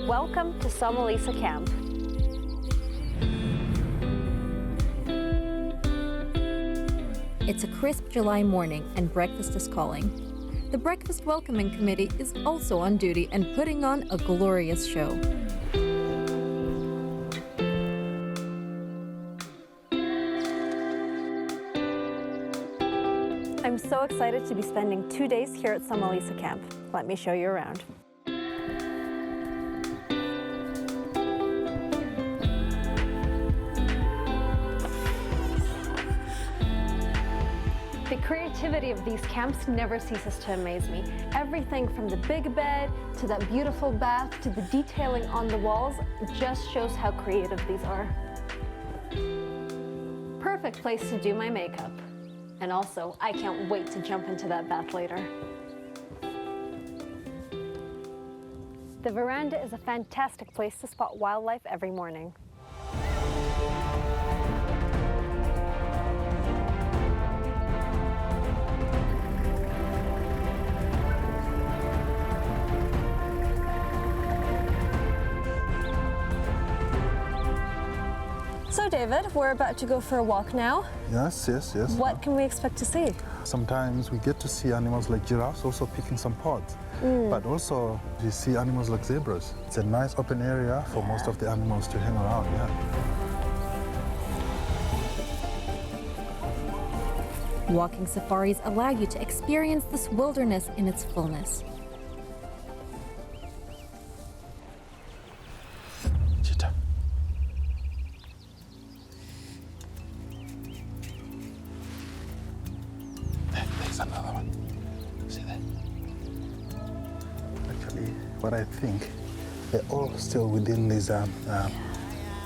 Welcome to Somalisa Camp. It's a crisp July morning and breakfast is calling. The Breakfast Welcoming Committee is also on duty and putting on a glorious show. I'm so excited to be spending 2 days here at Somalisa Camp. Let me show you around. The creativity of these camps never ceases to amaze me. Everything from the big bed to that beautiful bath to the detailing on the walls just shows how creative these are. Perfect place to do my makeup. And also, I can't wait to jump into that bath later. The veranda is a fantastic place to spot wildlife every morning. So David, we're about to go for a walk now. Yes. What can we expect to see? Sometimes we get to see animals like giraffes also picking some pods. But also we see animals like zebras. It's a nice open area for most of the animals to hang around, Walking safaris allow you to experience this wilderness in its fullness. Cheetah. There's another one. See that? Actually, what I think, they're all still within these The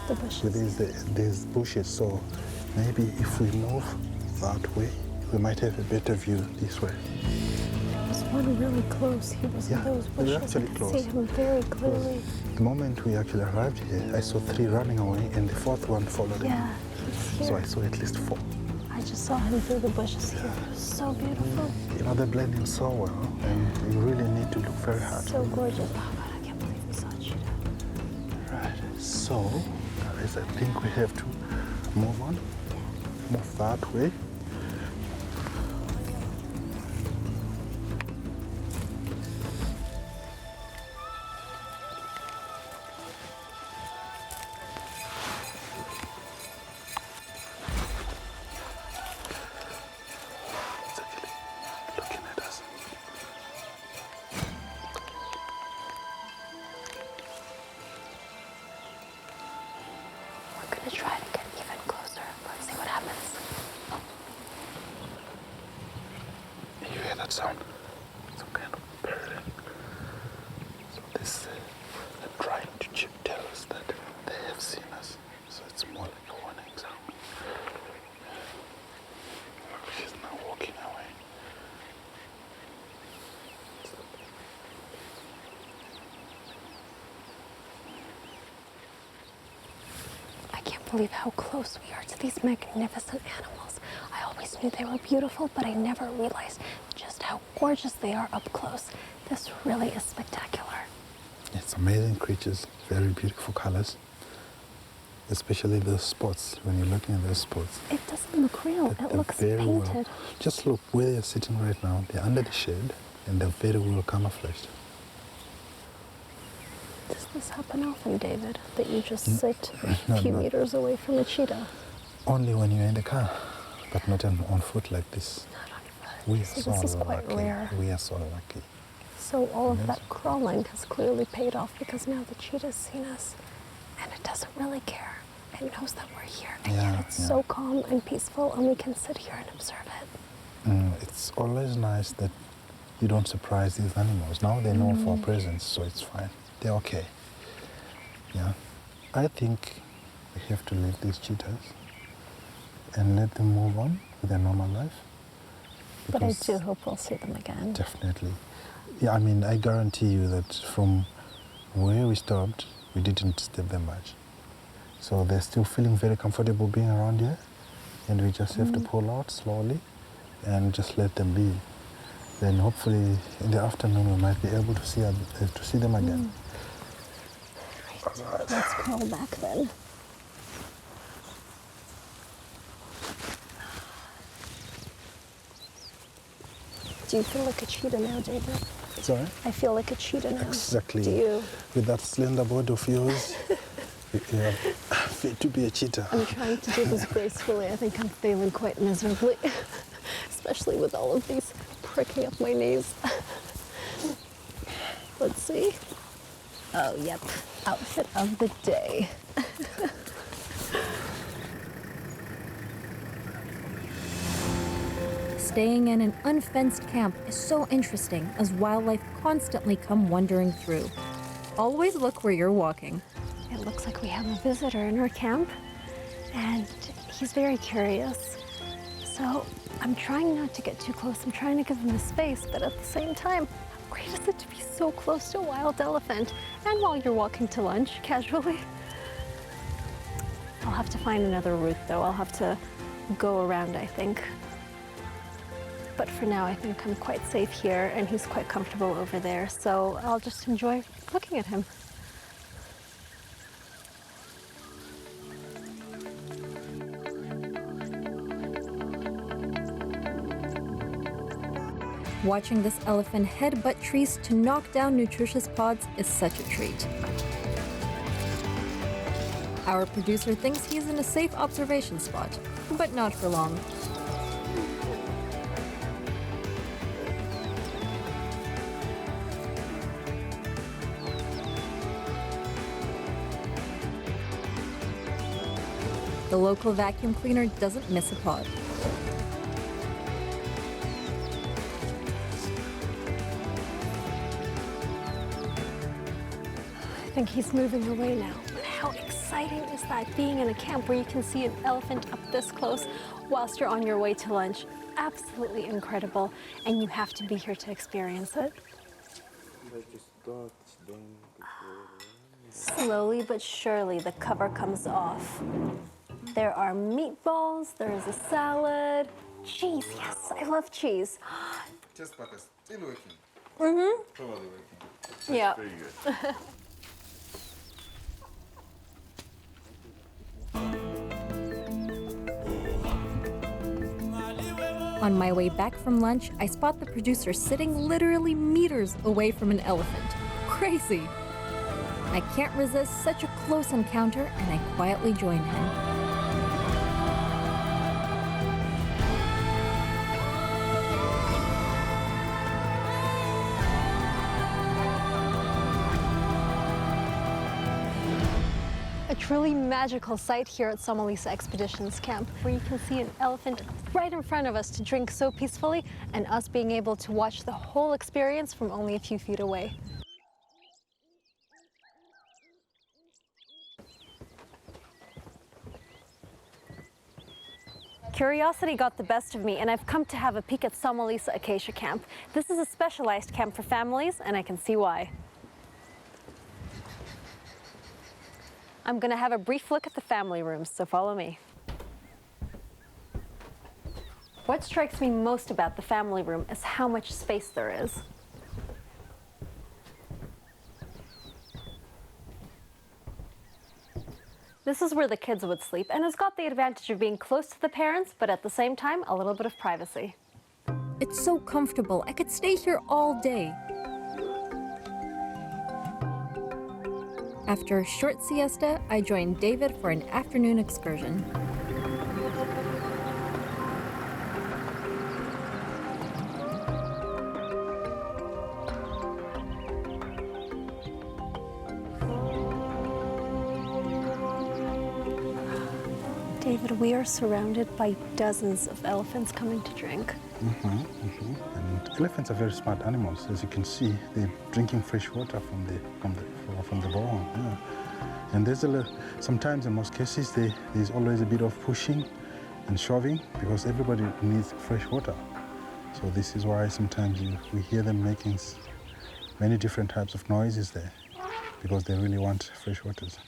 bushes. with these bushes. So maybe if we move that way, we might have a better view this way. There was one really close. He was in those they were bushes. actually I could close. see him very clearly. The moment we actually arrived here, I saw 3 running away and the 4th one followed him. Yeah, he's here. So I saw at least 4. I just saw him through the bushes here. It was so beautiful. You know, they blend in so well, and you really need to look very hard. So gorgeous. Oh God, I can't believe we saw a cheetah. Right, so, guys, I think we have to move on. Move that way. It's actually looking at us. We're gonna try to get even closer. Let's see what happens. You hear that sound? Some kind of bird. So this, they're trying to tell us that they have seen us. So it's more like a warning sound. She's now walking away. I can't believe how close we are to these magnificent animals. I always knew they were beautiful, but I never realized just how gorgeous they are up close. This really is spectacular. It's amazing creatures, very beautiful colors. Especially the spots, when you're looking at those spots. It doesn't look real. It looks very painted. well. Just look where they're sitting right now. They're under the shade and they're very well camouflaged. Does this happen often, David? That you just sit No, a few no. meters away from a cheetah? Only when you're in the car, but not on foot like this. Not on foot. We are So so this is quite lucky. rare. We are so lucky. So all of that Amazing. crawling has clearly paid off because now the cheetah's seen us and it doesn't really care. It knows that we're here and Yeah, yet it's yeah. so calm and peaceful and we can sit here and observe it. It's always nice that you don't surprise these animals. Now they know for our presence, so it's fine. They're okay. Yeah. I think we have to leave these cheetahs and let them move on with their normal life. But I Because do hope we'll see them again. Definitely. Yeah, I mean, I guarantee you that from where we stopped, we didn't disturb them much. So they're still feeling very comfortable being around here, and we just have to pull out slowly and just let them be. Then hopefully in the afternoon we might be able to see them again. Let's crawl back then. Do you feel like a cheetah now, David? Sorry? I feel like a cheetah now. Exactly. Do you? With that slender body of yours, you're fit to be a cheetah. I'm trying to do this gracefully. I think I'm failing quite miserably, especially with all of these pricking up my knees. Let's see. Oh, yep. Outfit of the day. Staying in an unfenced camp is so interesting as wildlife constantly come wandering through. Always look where you're walking. It looks like we have a visitor in our camp, and he's very curious. So I'm trying not to get too close. I'm trying to give him his space, but at the same time, how great is it to be so close to a wild elephant? And while you're walking to lunch, casually. I'll have to find another route, though. I'll have to go around, I think. But for now, I think I'm quite safe here, and he's quite comfortable over there, so I'll just enjoy looking at him. Watching this elephant headbutt trees to knock down nutritious pods is such a treat. Our producer thinks he's in a safe observation spot, but not for long. The local vacuum cleaner doesn't miss a pod. I think he's moving away now. But how exciting is that, being in a camp where you can see an elephant up this close whilst you're on your way to lunch? Absolutely incredible, and you have to be here to experience it. Slowly but surely, the cover comes off. There are meatballs, there's a salad, cheese, yes, I love cheese. Just but it's still working. Mm-hmm. Probably working. That's Yeah. very good. On my way back from lunch, I spot the producer sitting literally meters away from an elephant. Crazy! I can't resist such a close encounter, and I quietly join him. A truly magical sight here at Somalisa Expeditions Camp, where you can see an elephant right in front of us to drink so peacefully, and us being able to watch the whole experience from only a few feet away. Curiosity got the best of me, and I've come to have a peek at Somalisa Acacia Camp. This is a specialized camp for families, and I can see why. I'm going to have a brief look at the family rooms, so follow me. What strikes me most about the family room is how much space there is. This is where the kids would sleep, and it's got the advantage of being close to the parents, but at the same time, a little bit of privacy. It's so comfortable. I could stay here all day. After a short siesta, I joined David for an afternoon excursion. David, we are surrounded by dozens of elephants coming to drink. And elephants are very smart animals. As you can see, they're drinking fresh water from the Boma. Yeah. And there's sometimes, in most cases, there's always a bit of pushing and shoving because everybody needs fresh water. So this is why sometimes we hear them making many different types of noises there because they really want fresh waters.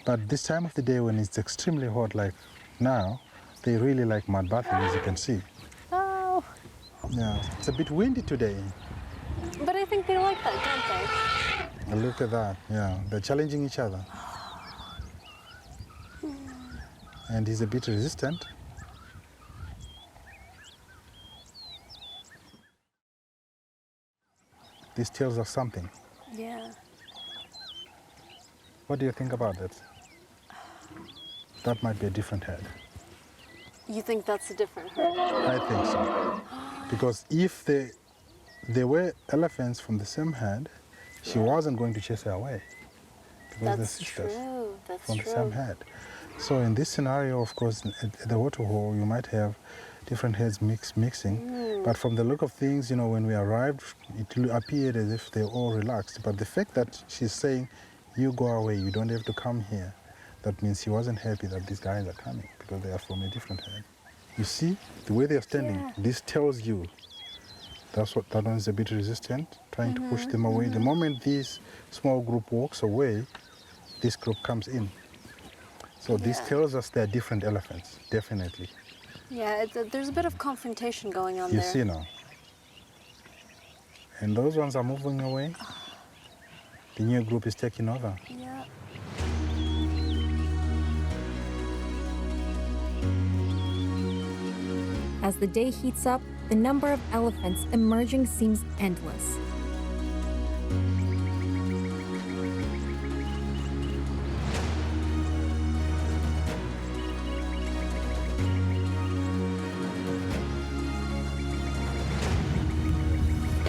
But this time of the day when it's extremely hot like now, they really like mud bathing, as you can see. Oh, Yeah, it's a bit windy today. but I think they like that, don't they? Look at that, yeah. They're challenging each other. And he's a bit resistant. This tells us something. Yeah. What do you think about that? That might be a different herd. You think that's a different herd? I think so. Because if there were elephants from the same herd, she wasn't going to chase her away. Because they're sisters from the same herd. So in this scenario, of course, at the waterhole, you might have different herds mixing. But from the look of things, you know, when we arrived, it appeared as if they're all relaxed. But the fact that she's saying, you go away, you don't have to come here, that means she wasn't happy that these guys are coming because they are from a different herd. You see, the way they're standing, this tells you that one's a bit resistant, trying to push them away. The moment this small group walks away, this group comes in. So this tells us they're different elephants, definitely. Yeah, there's a bit of confrontation going on You there. see now. And those ones are moving away. The new group is taking over. Yeah. As the day heats up, the number of elephants emerging seems endless.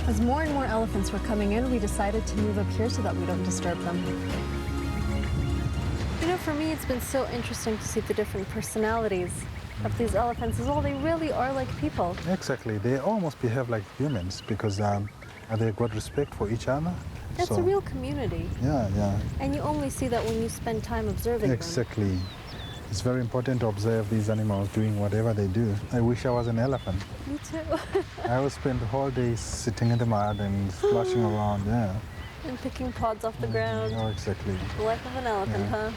As more and more elephants were coming in, we decided to move up here so that we don't disturb them. You know, for me, it's been so interesting to see the different personalities of these elephants as well. They really are like people. Exactly. They almost behave like humans because they've got respect for each other. It's a real community. Yeah, yeah. And you only see that when you spend time observing them. Exactly. It's very important to observe these animals doing whatever they do. I wish I was an elephant. Me too. I would spend the whole day sitting in the mud and splashing around, yeah. And picking pods off the ground. Oh, exactly. The life of an elephant, huh?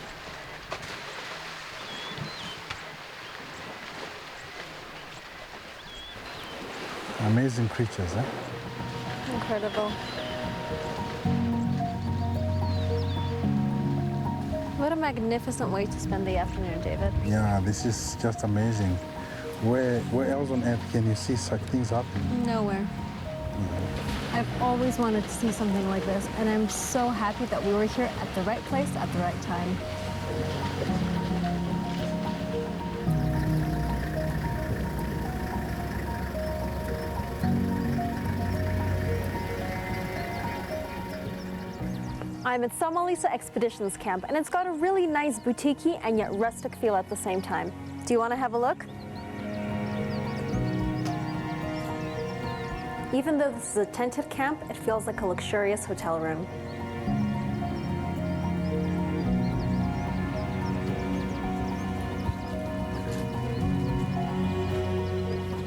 Amazing creatures, eh? Incredible. What a magnificent way to spend the afternoon, David. Yeah, this is just amazing. Where else on earth can you see such things happening? Nowhere. I've always wanted to see something like this, and I'm so happy that we were here at the right place at the right time. I'm at Somalisa Expeditions Camp, and it's got a really nice boutique-y and yet rustic feel at the same time. Do you want to have a look? Even though this is a tented camp, it feels like a luxurious hotel room.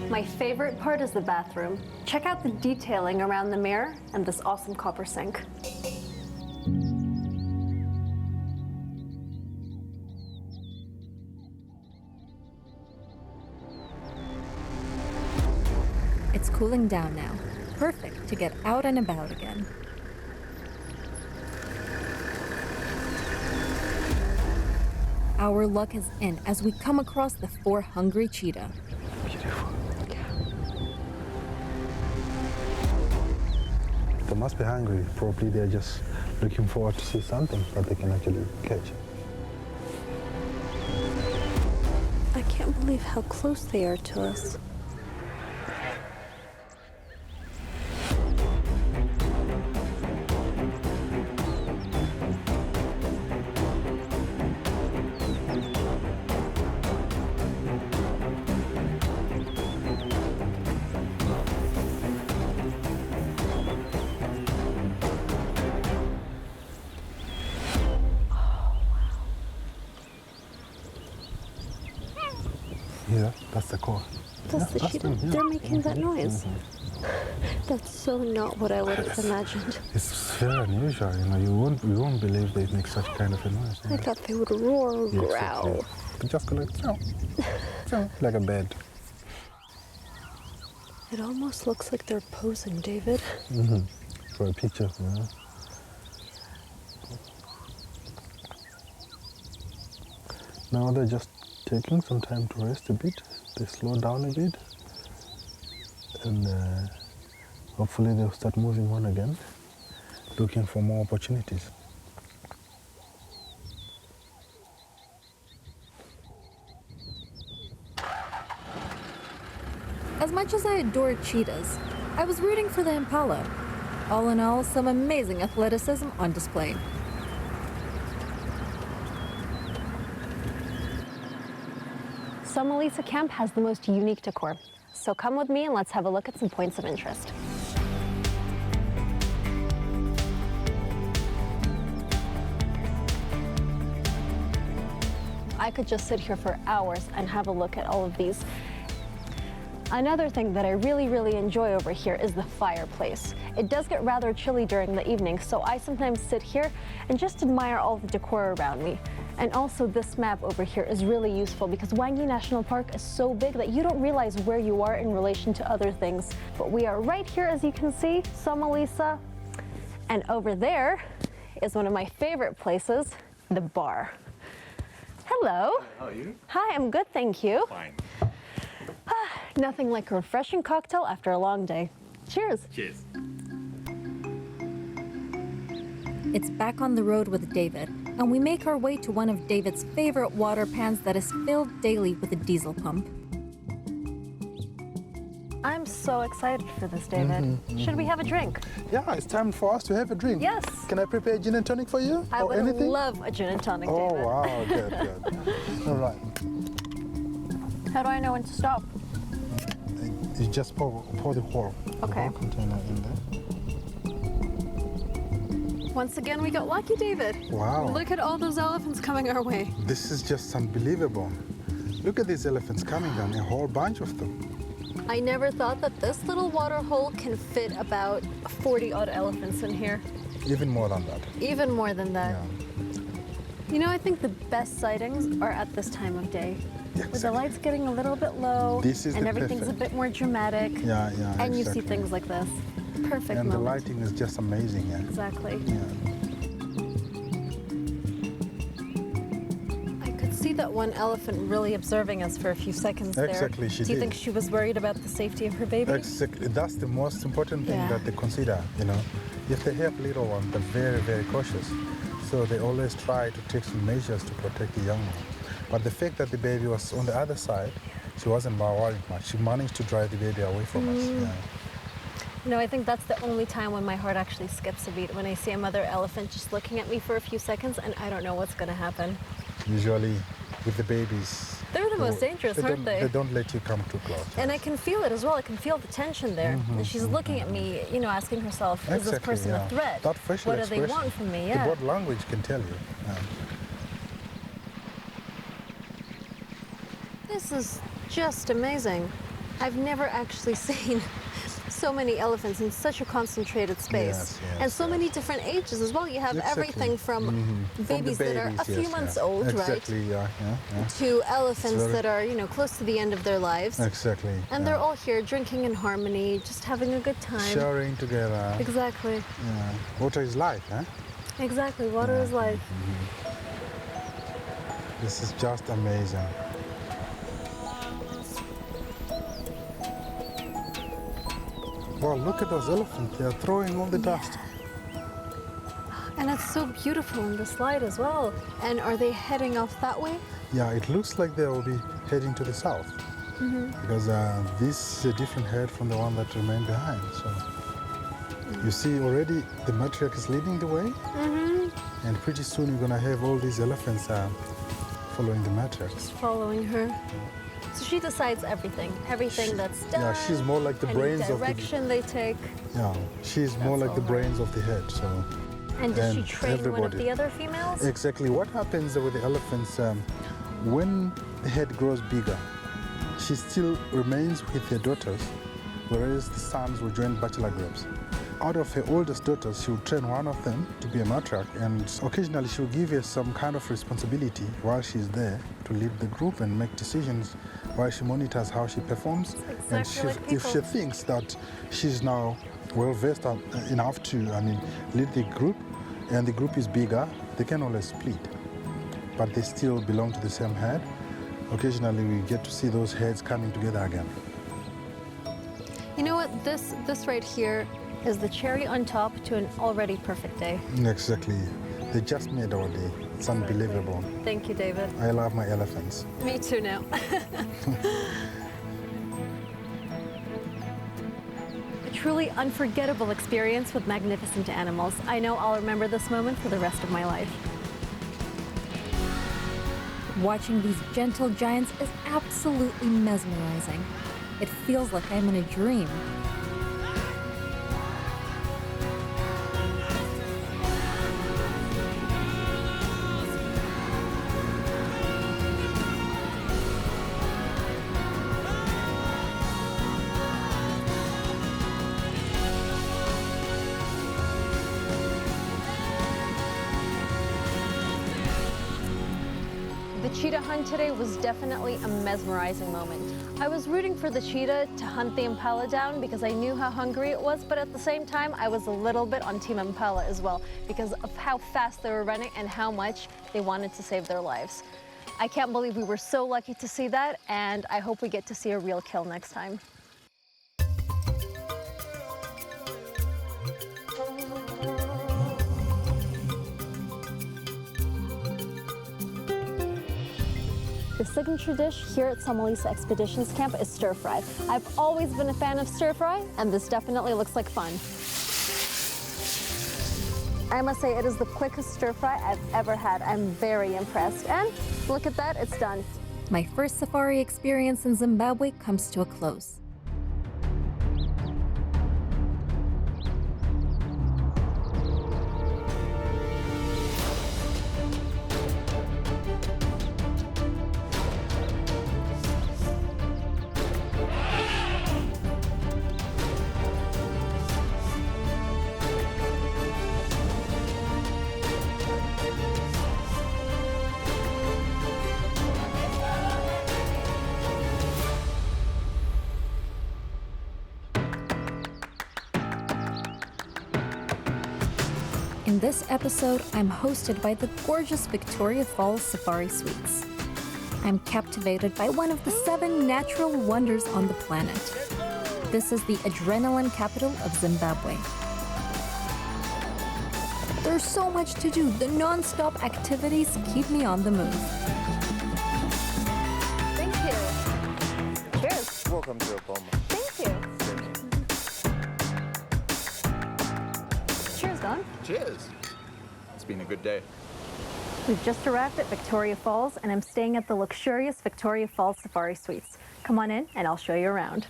My favorite part is the bathroom. Check out the detailing around the mirror and this awesome copper sink. It's cooling down now. Perfect to get out and about again. Our luck is in as we come across the 4 hungry cheetah. Beautiful. They must be hungry. Probably they're just looking forward to see something that they can actually catch. I can't believe how close they are to us. Yeah, that's the core. That's the cheetah. them, yeah. They're making that noise. That's so not what I would have imagined. It's very unusual, you know. You won't believe they make such kind of a noise. I thought they would roar or Yeah, growl. exactly. They just go like, chow, chow, like a bird. It almost looks like they're posing, David. For a picture, you know. Now they're just taking some time to rest a bit. They slow down a bit. And hopefully they'll start moving on again, looking for more opportunities. As much as I adore cheetahs, I was rooting for the impala. All in all, some amazing athleticism on display. Somalisa Camp has the most unique decor. So come with me and let's have a look at some points of interest. I could just sit here for hours and have a look at all of these. Another thing that I really enjoy over here is the fireplace. It does get rather chilly during the evening, so I sometimes sit here and just admire all the decor around me. And also this map over here is really useful because Wangi National Park is so big that you don't realize where you are in relation to other things. But we are right here, as you can see, Somalisa. And over there is one of my favorite places, the bar. Hello. How are you? Hi, I'm good, thank you. Fine. Nothing like a refreshing cocktail after a long day. Cheers. Cheers. It's back on the road with David, and we make our way to one of David's favorite water pans that is filled daily with a diesel pump. I'm so excited for this, David. Should we have a drink? Yeah, it's time for us to have a drink. Yes. Can I prepare gin and tonic for you? I or would anything? love a gin and tonic, Oh, David. wow, good. All right. How do I know when to stop? You just pour the whole, Okay. container in there. Once again, we got lucky, David. Wow. Look at all those elephants coming our way. This is just unbelievable. Look at these elephants coming down, a whole bunch of them. I never thought that this little water hole can fit about 40-odd elephants in here. Even more than that. Even more than that. Yeah. You know, I think the best sightings are at this time of day. Yeah, With the exactly. lights getting a little bit low, This is and the everything's perfect. a bit more dramatic, Yeah, and you see exactly. things like this. Perfect And the moment. lighting is just amazing, yeah. Exactly. Yeah. I could see that one elephant really observing us for a few seconds there. Exactly, she Do you did. think she was worried about the safety of her baby? Exactly. That's the most important thing Yeah. that they consider, you know. If they have little ones, they're very cautious. So they always try to take some measures to protect the young one. But the fact that the baby was on the other side, she wasn't worried much. She managed to drive the baby away from us. Yeah. You know, I think that's the only time when my heart actually skips a beat, when I see a mother elephant just looking at me for a few seconds and I don't know what's going to happen. Usually with the babies, They're the most dangerous, aren't they? They don't let you come too close. And I can feel it as well. I can feel the tension there. And she's looking at me, you know, asking herself, is this Exactly, person yeah. a threat? That facial What do they expression, want from me? The Yeah. body language can tell you. This is just amazing. I've never actually seen so many elephants in such a concentrated space. Yes, and so yes. many different ages as well. You have Exactly. everything from From the babies that are a few yes, months yeah. old, Exactly, right? Yeah. To elephants very- that are, you know, close to the end of their lives. Exactly. And they're all here drinking in harmony, just having a good time. sharing together. Exactly. Yeah. Water is life, huh? Exactly. Water is life. This is just amazing. Wow, look at those elephants. They are throwing all the dust. And it's so beautiful in the slide as well. And are they heading off that way? Yeah, it looks like they will be heading to the south. Because this is a different head from the one that remained behind. So you see already the matriarch is leading the way. And pretty soon you're going to have all these elephants following the matriarch. Following her. So she decides everything that's done. Yeah, she's more like the any brains of the... direction they take. Yeah, she's more like all the her. brains of the head. So And does she And train one of everybody. the other females? exactly what happens with the elephants, when the head grows bigger, she still remains with her daughters, whereas the sons will join bachelor groups. Out of her oldest daughters, she will train one of them to be a matriarch, and occasionally she will give her some kind of responsibility while she's there to lead the group and make decisions while she monitors how she performs. And Exactly like if she people. thinks that she's now well versed enough to, lead the group, and the group is bigger, they can always split. but they still belong to the same herd. Occasionally we get to see those herds coming together again. You know what? This right here is the cherry on top to an already perfect day. Exactly. They just made our day. It's unbelievable. Thank you, David. I love my elephants. Me too now. A truly unforgettable experience with magnificent animals. I know I'll remember this moment for the rest of my life. Watching these gentle giants is absolutely mesmerizing. It feels like I'm in a dream. The cheetah hunt today was definitely a mesmerizing moment. I was rooting for the cheetah to hunt the impala down because I knew how hungry it was, but at the same time, I was a little bit on Team Impala as well because of how fast they were running and how much they wanted to save their lives. I can't believe we were so lucky to see that, and I hope we get to see a real kill next time. The signature dish here at Somalisa Expeditions Camp is stir fry. I've always been a fan of stir fry, and this definitely looks like fun. I must say it is the quickest stir fry I've ever had. I'm very impressed. And look at that, it's done. My first safari experience in Zimbabwe comes to a close. In this episode, I'm hosted by the gorgeous Victoria Falls Safari Suites. I'm captivated by one of the 7 natural wonders on the planet. This is the adrenaline capital of Zimbabwe. There's so much to do. The non-stop activities keep me on the move. Thank you. Cheers. Welcome to Boma. Thank you. Cheers, Don. Cheers. It's been a good day. We've just arrived at Victoria Falls, and I'm staying at the luxurious Victoria Falls Safari Suites. Come on in, and I'll show you around.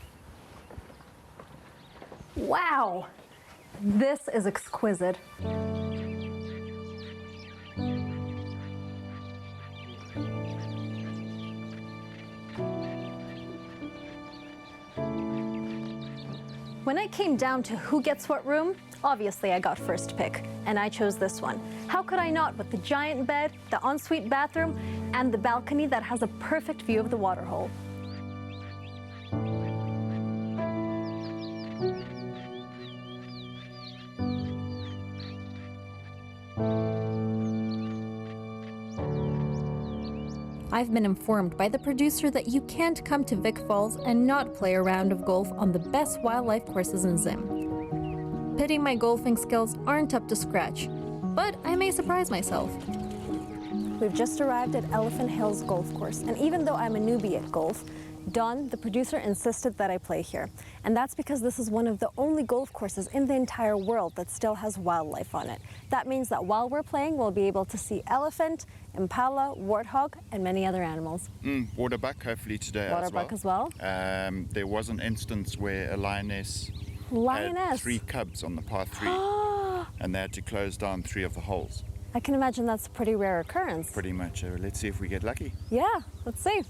Wow! This is exquisite. When I came down to who gets what room, obviously I got first pick, and I chose this one. How could I not with the giant bed, the ensuite bathroom, and the balcony that has a perfect view of the waterhole. I've been informed by the producer that you can't come to Vic Falls and not play a round of golf on the best wildlife courses in Zim. Pity my golfing skills aren't up to scratch, but I may surprise myself. We've just arrived at Elephant Hills Golf Course, and even though I'm a newbie at golf, Don, the producer, insisted that I play here. And that's because this is one of the only golf courses in the entire world that still has wildlife on it. That means that while we're playing, we'll be able to see elephant, impala, warthog, and many other animals. Waterbuck, hopefully today Waterbuck as well. There was an instance where a lioness had 3 cubs on the par 3, and they had to close down 3 of the holes. I can imagine that's a pretty rare occurrence. Pretty much. Let's see if we get lucky. Yeah, let's see.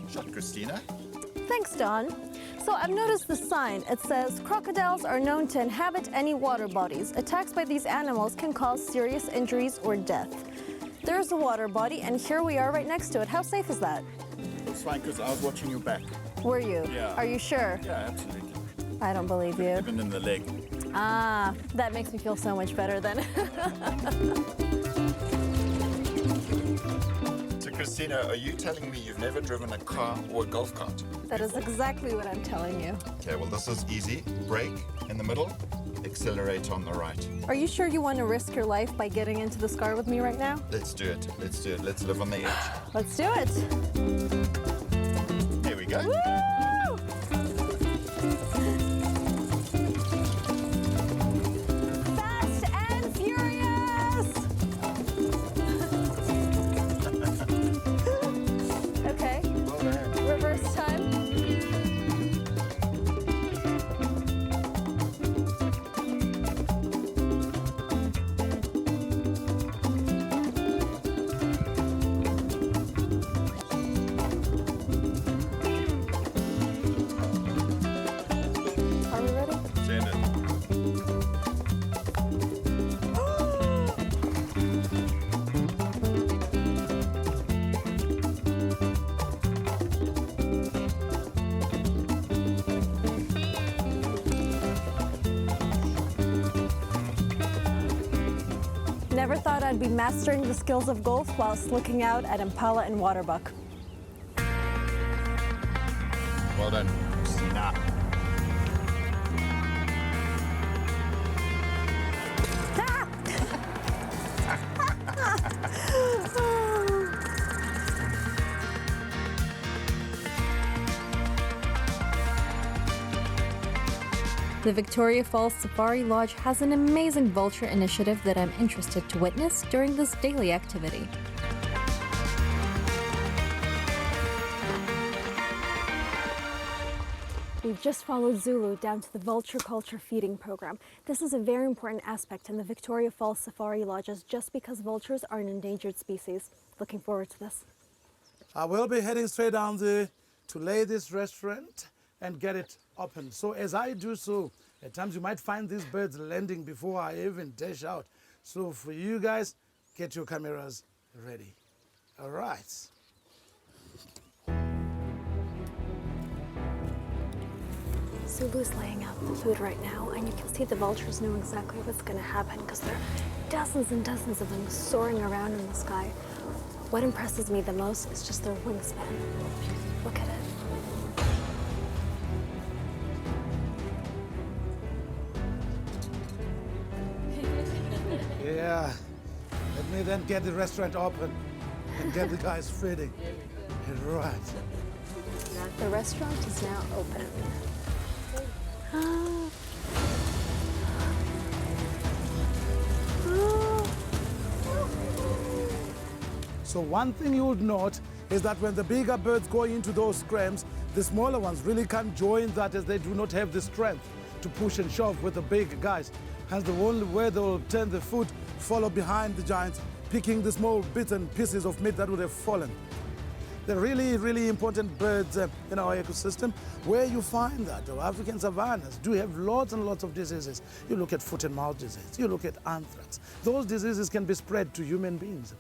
Shot, Christina. Thanks, Don. So I've noticed the sign. It says, crocodiles are known to inhabit any water bodies. Attacks by these animals can cause serious injuries or death. There's a water body, and here we are right next to it. How safe is that? It's fine, because I was watching your back. Were you? Yeah. Are you sure? Yeah, absolutely. I don't believe you. Even in the leg. Ah, that makes me feel so much better then. So Christina, are you telling me you've never driven a car or a golf cart? That is exactly what I'm telling you. Okay, well this is easy. Brake in the middle, accelerate on the right. Are you sure you want to risk your life by getting into this car with me right now? Let's do it. Let's do it. Let's live on the edge. Let's do it. Here we go. Woo! Fast and furious! Okay, reverse time. Are we ready? Send it. Never thought I'd be mastering the skills of golf whilst looking out at impala and waterbuck. Well done, Christina. The Victoria Falls Safari Lodge has an amazing vulture initiative that I'm interested to witness during this daily activity. We've just followed Zulu down to the vulture culture feeding program. This is a very important aspect in the Victoria Falls Safari Lodges just because vultures are an endangered species. Looking forward to this. I will be heading straight down there to lay this restaurant and get it open. So as I do so, at times you might find these birds landing before I even dash out. So for you guys, get your cameras ready. All right. Zulu's laying out the food right now, and you can see the vultures know exactly what's going to happen because there are dozens and dozens of them soaring around in the sky. What impresses me the most is just their wingspan. Look at it. Yeah. Let me then get the restaurant open and get the guys feeding. Right. The restaurant is now open. So one thing you would note is that when the bigger birds go into those scrams, the smaller ones really can't join that as they do not have the strength to push and shove with the big guys. Hence the only way they will turn the foot, follow behind the giants, picking the small bits and pieces of meat that would have fallen. They're really, really important birds in our ecosystem. Where you find that, our African savannas do have lots and lots of diseases. You look at foot and mouth disease, you look at anthrax. Those diseases can be spread to human beings.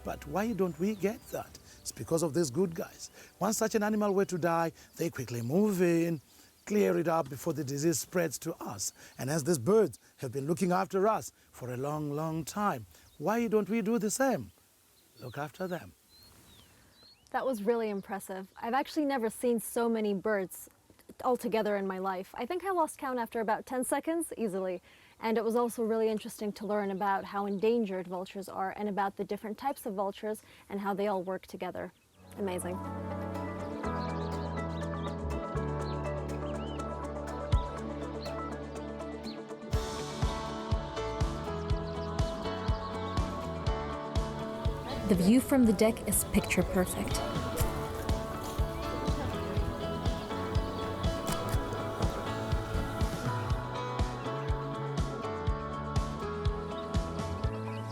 But why don't we get that? It's because of these good guys. Once such an animal were to die, they quickly move in, clear it up before the disease spreads to us. And as these birds have been looking after us for a long, long time, why don't we do the same? Look after them. That was really impressive. I've actually never seen so many birds altogether in my life. I think I lost count after about 10 seconds easily. And it was also really interesting to learn about how endangered vultures are and about the different types of vultures and how they all work together. Amazing. The view from the deck is picture perfect.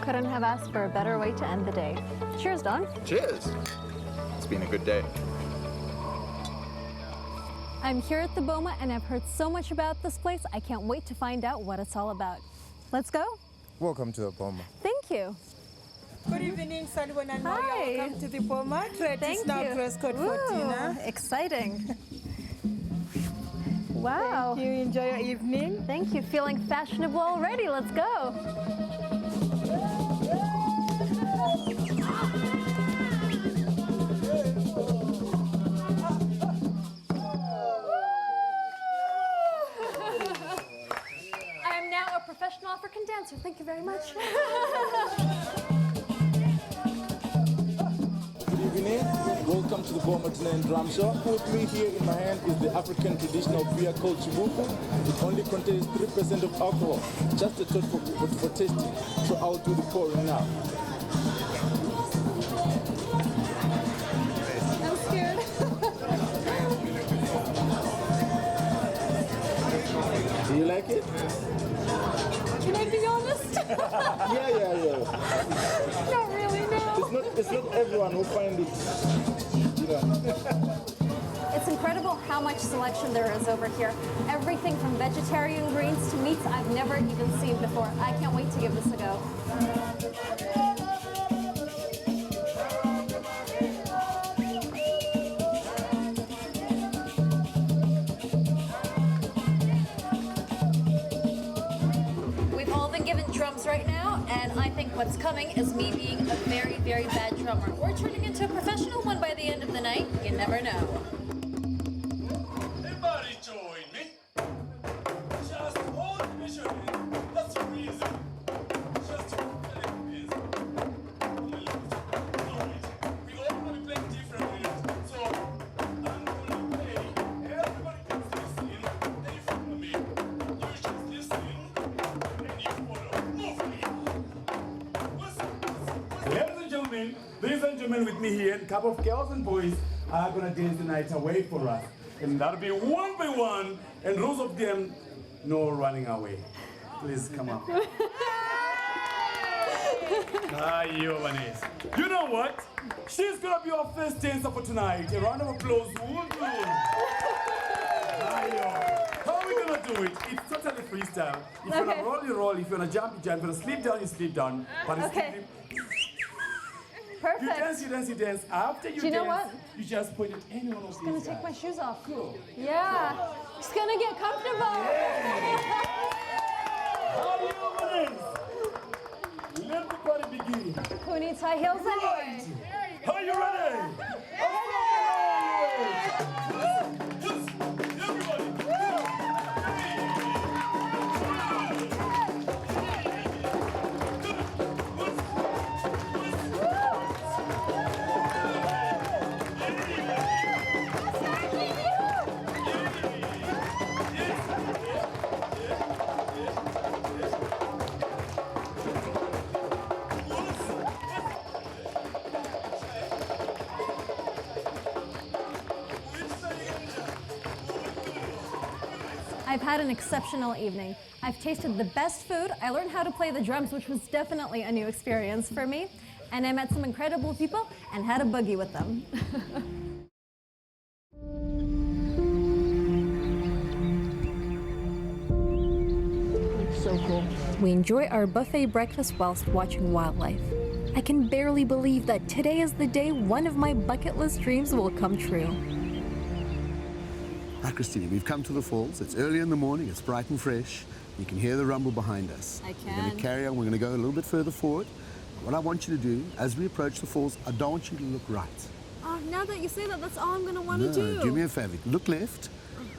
Couldn't have asked for a better way to end the day. Cheers, Don. Cheers. It's been a good day. I'm here at the Boma and I've heard so much about this place. I can't wait to find out what it's all about. Let's go. Welcome to the Boma. Thank you. Good evening, Salwan and Hi. Maria. Welcome to the Boma. Thread is now dress code for dinner. Exciting. Wow. Thank you. Enjoy your evening. Thank you. Feeling fashionable already. Let's go. I am now a professional African dancer. Thank you very much. Good evening. Welcome to the Boma Drum Show. With me here in my hand is the African traditional beer called Chibuku. It only contains 3% of alcohol, just a touch for tasting. So I'll do the pouring now. I'm scared. Do you like it? Can I be honest? Yeah. Not really, no. It's not everyone who finds it, you know. It's incredible how much selection there is over here. Everything from vegetarian greens to meats I've never even seen before. I can't wait to give this a go. We've all been given drums right now, and I think what's coming is me being a very, very bad drummer, or turning into a professional one by the end of the night. You never know. Everybody join me. Just one mission. That's the reason. Just this. We all want to play differently. So I'm gonna play. Everybody can listen. Then you follow me. You just listen. And you follow. Move me. Ladies and gentlemen, with me here, a couple of girls and boys are gonna dance the night away for us. And that'll be one by one, and rules of them, no running away. Please come up. You, Vanessa. You know what? She's gonna be our first dancer for tonight. A round of applause. How are we gonna do it? It's totally freestyle. If you're gonna roll, you roll. If you're gonna jump, you jump. If you're gonna sleep down, you sleep down. But it's Perfect. You dance. After you Do you know dance, what? you just point at any one of these I'm gonna guys. take my shoes off. Cool. Yeah. Just gonna get comfortable. Let the party begin. Who needs high heels anyway? Are you ready? I've had an exceptional evening. I've tasted the best food. I learned how to play the drums, which was definitely a new experience for me. And I met some incredible people and had a boogie with them. So cool. We enjoy our buffet breakfast whilst watching wildlife. I can barely believe that today is the day one of my bucket list dreams will come true. Hi, Christine. We've come to the falls. It's early in the morning. It's bright and fresh. You can hear the rumble behind us. I We're going can. to carry on. We're going to go a little bit further forward. What I want you to do, as we approach the falls, I don't want you to look right. Oh, now that you say that, that's all I'm gonna want No, to do. do me a favor. Look left.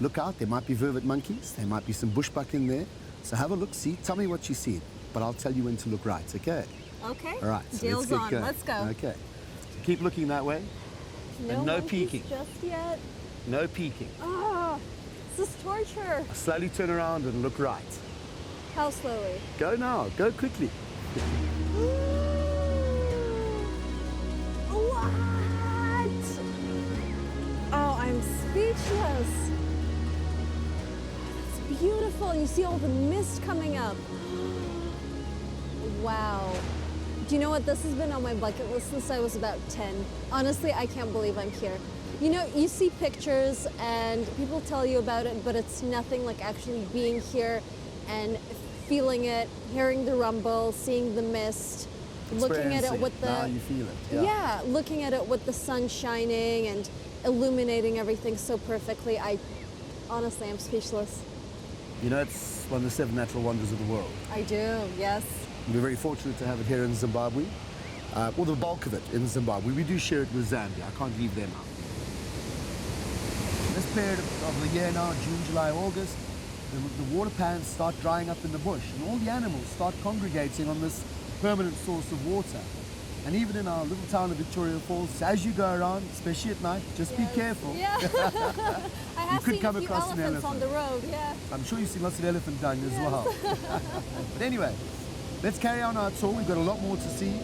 Look out. There might be vervet monkeys. There might be some bushbuck in there. So have a look. See. Tell me what you see. But I'll tell you when to look right. Okay? Okay. All right. So Deal's let's on. get going. Let's go. Okay. So keep looking that way. And no monkeys peeking. just yet. No peeking. Oh, this is torture. Slowly turn around and look right. How slowly? Go now. Go quickly. What? Oh, I'm speechless. It's beautiful. You see all the mist coming up. Wow. Do you know what? This has been on my bucket list since I was about 10. Honestly, I can't believe I'm here. You know, you see pictures and people tell you about it, but it's nothing like actually being here and feeling it, hearing the rumble, seeing the mist, looking at it with the... Now you feel it. Yeah, looking at it with the sun shining and illuminating everything so perfectly. Honestly, I'm speechless. You know, it's one of the 7 natural wonders of the world. I do, yes. We're very fortunate to have it here in Zimbabwe, or the bulk of it in Zimbabwe. We do share it with Zambia. I can't leave them out. This period of the year now, June, July, August, the water pans start drying up in the bush, and all the animals start congregating on this permanent source of water. And even in our little town of Victoria Falls, as you go around, especially at night, just be careful. Yeah. I have could seen come a few across an elephants on elephant. the road, yeah. I'm sure you've seen lots of elephant dung as well. But anyway, let's carry on our tour. We've got a lot more to see.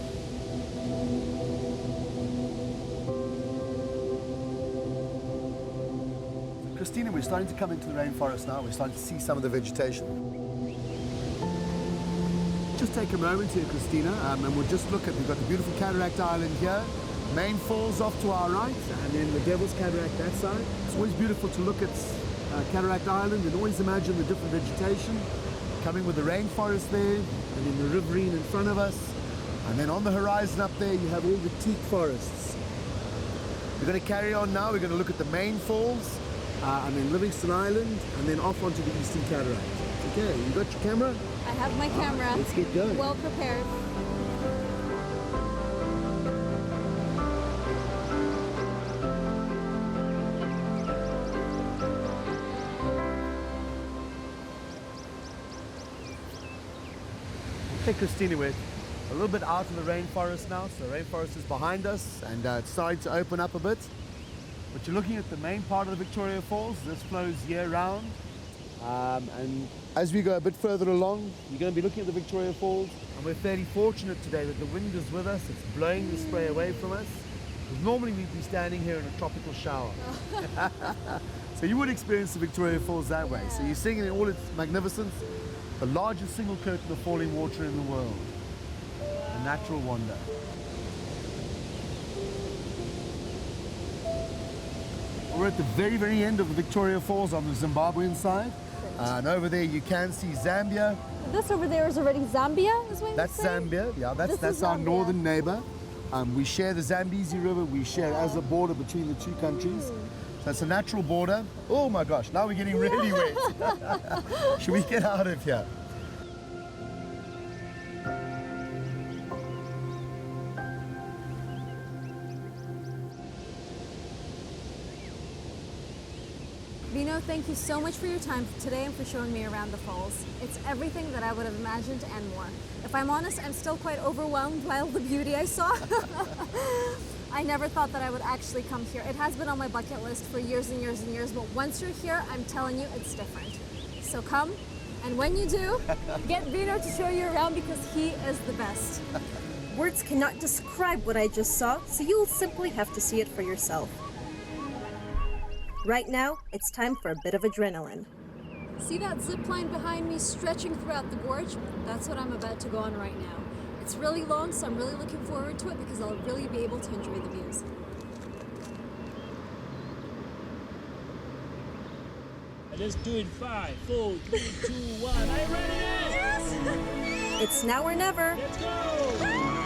Christina, we're starting to come into the rainforest now. We're starting to see some of the vegetation. Just take a moment here, Christina, and we'll just look at, we've got the beautiful Cataract Island here. Main Falls off to our right, and then the Devil's Cataract that side. It's always beautiful to look at Cataract Island and always imagine the different vegetation, coming with the rainforest there, and then the riverine in front of us. And then on the horizon up there, you have all the teak forests. We're going to carry on now. We're going to look at the Main Falls, and then Livingston Island, and then off onto the Eastern Cataract. Okay, you got your camera? I have my camera. Let's get going. Well prepared. Okay, Christina, we're a little bit out of the rainforest now, so the rainforest is behind us, and it's starting to open up a bit. But you're looking at the main part of the Victoria Falls. This flows year-round. And as we go a bit further along, you're going to be looking at the Victoria Falls. And we're fairly fortunate today that the wind is with us. It's blowing the spray away from us. Because normally we'd be standing here in a tropical shower. So you would experience the Victoria Falls that way. So you're seeing it in all its magnificence, the largest single curtain of falling water in the world. A natural wonder. We're at the very, very end of the Victoria Falls on the Zimbabwean side. And over there you can see Zambia. This over there is already Zambia, is what That's Zambia, yeah, that's our Zambia. northern neighbor. We share the Zambezi River, we share as a border between the two countries. So it's a natural border. Oh my gosh, now we're getting really wet. Should we get out of here? Bino, thank you so much for your time today and for showing me around the falls. It's everything that I would have imagined and more. If I'm honest, I'm still quite overwhelmed by all the beauty I saw. I never thought that I would actually come here. It has been on my bucket list for years and years and years, but once you're here, I'm telling you, it's different. So come, and when you do, get Bino to show you around because he is the best. Words cannot describe what I just saw, so you'll simply have to see it for yourself. Right now, it's time for a bit of adrenaline. See that zip line behind me stretching throughout the gorge? That's what I'm about to go on right now. It's really long, so I'm really looking forward to it because I'll really be able to enjoy the views. Let's do it in 5, 4, 3, 2, 1. Are you ready? Yes! It's now or never. Let's go!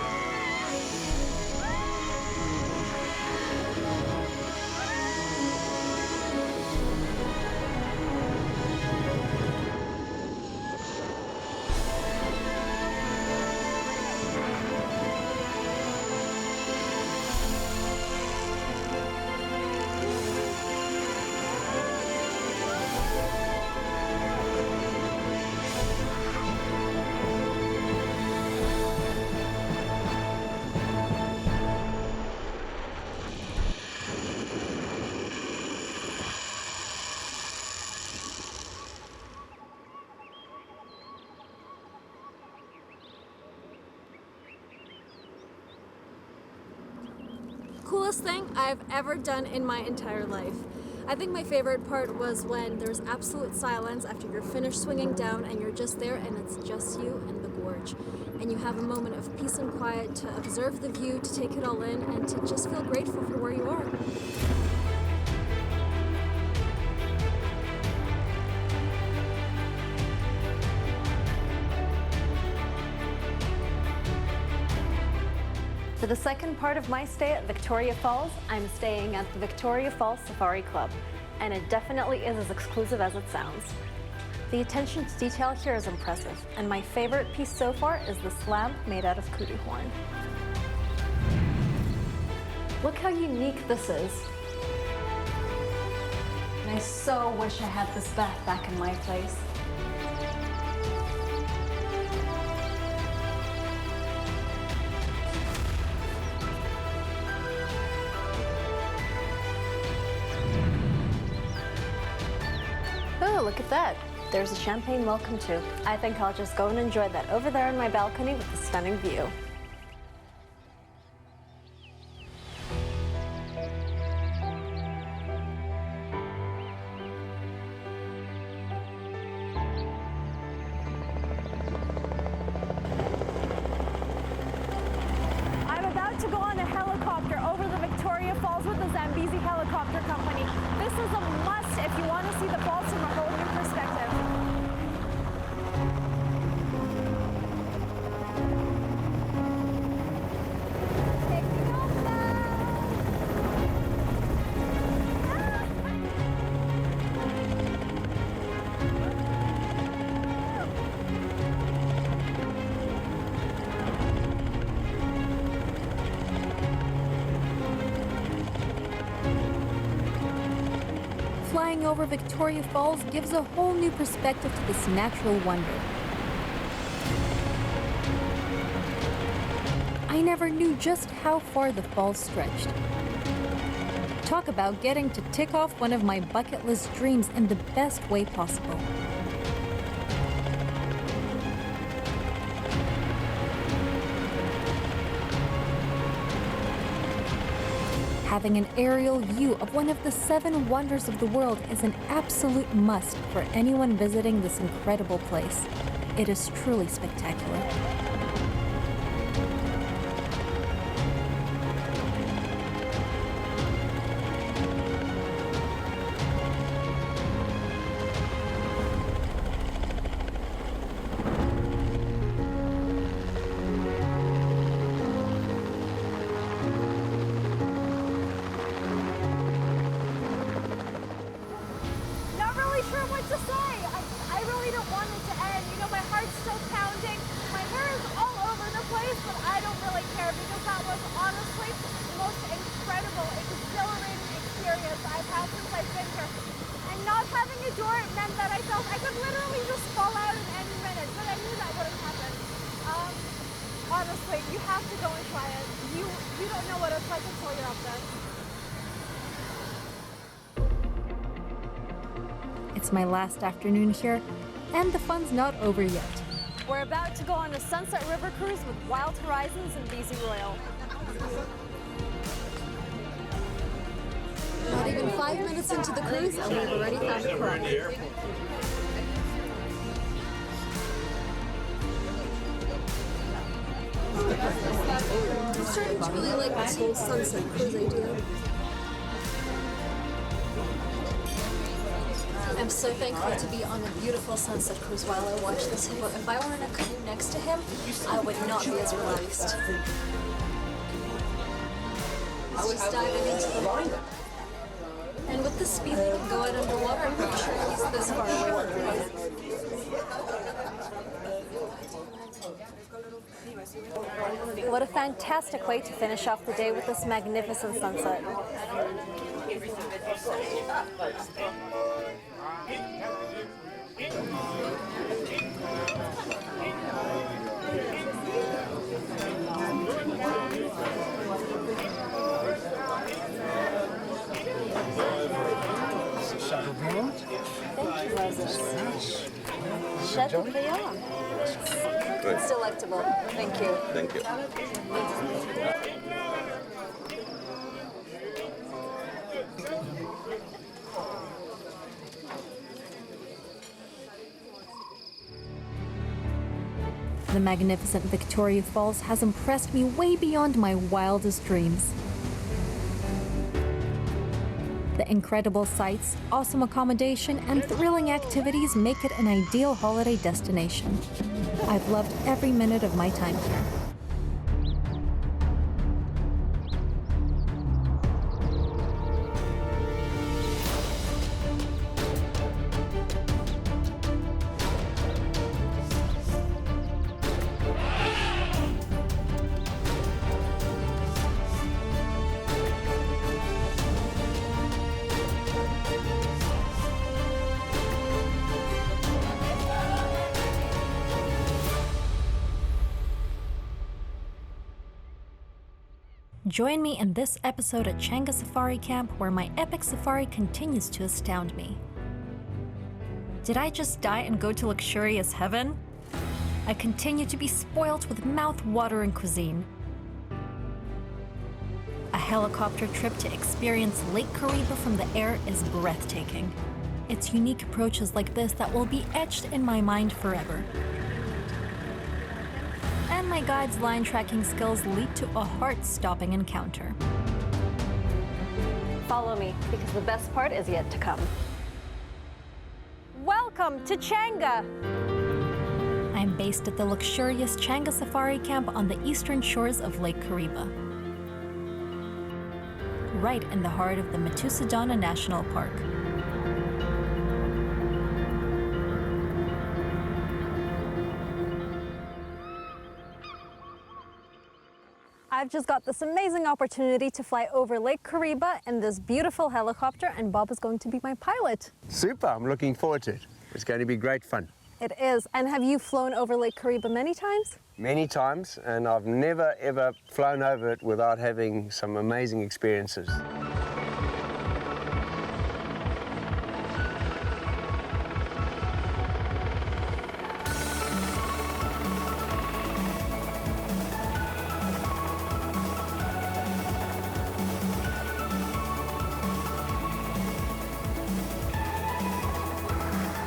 Coolest thing I've ever done in my entire life. I think my favorite part was when there's absolute silence after you're finished swinging down and you're just there and it's just you and the gorge. And you have a moment of peace and quiet to observe the view, to take it all in, and to just feel grateful for where you are. For the second part of my stay at Victoria Falls, I'm staying at the Victoria Falls Safari Club. and it definitely is as exclusive as it sounds. The attention to detail here is impressive, and my favorite piece so far is this lamp made out of kudu horn. Look how unique this is. And I so wish I had this back in my place. Oh, look at that. There's a champagne welcome too. I think I'll just go and enjoy that over there on my balcony with the stunning view. I'm about to go on a helicopter over the Victoria Falls with the Zambezi Helicopter Company. This is a must if you want to see the falls from a whole new perspective. Flying over Victoria Falls gives a whole new perspective to this natural wonder. I never knew just how far the falls stretched. Talk about getting to tick off one of my bucket list dreams in the best way possible. Having an aerial view of one of the 7 wonders of the world is an absolute must for anyone visiting this incredible place. It is truly spectacular. Honestly, you have to go and try it. You don't know what it's like until you're up there. It's my last afternoon here, and the fun's not over yet. We're about to go on a Sunset River cruise with Wild Horizons and BZ Royal. Not even 5 minutes into the cruise, and we've already found a crack. I'm starting to really like this whole sunset cruise idea. I'm so thankful to be on a beautiful sunset cruise while I watch this. But if I were in a canoe next to him, I would not be as relaxed. I was diving into the water. And with the speed that can go out underwater, I'm pretty sure he's this far away from me. What a fantastic way to finish off the day with this magnificent sunset. Thank you, Moses. Chateaubriand. It's delectable. Thank you. Thank you. The magnificent Victoria Falls has impressed me way beyond my wildest dreams. The incredible sights, awesome accommodation, and thrilling activities make it an ideal holiday destination. I've loved every minute of my time here. Join me in this episode at Changa Safari Camp, where my epic safari continues to astound me. Did I just die and go to luxurious heaven? I continue to be spoilt with mouth-watering cuisine. A helicopter trip to experience Lake Kariba from the air is breathtaking. It's unique approaches like this that will be etched in my mind forever. And my guide's line tracking skills lead to a heart-stopping encounter. Follow me, because the best part is yet to come. Welcome to Changa! I'm based at the luxurious Changa Safari Camp on the eastern shores of Lake Kariba, right in the heart of the Pamuzunda National Park. I've just got this amazing opportunity to fly over Lake Kariba in this beautiful helicopter, and Bob is going to be my pilot. Super, I'm looking forward to it. It's going to be great fun. It is. And have you flown over Lake Kariba many times? Many times, and I've never ever flown over it without having some amazing experiences.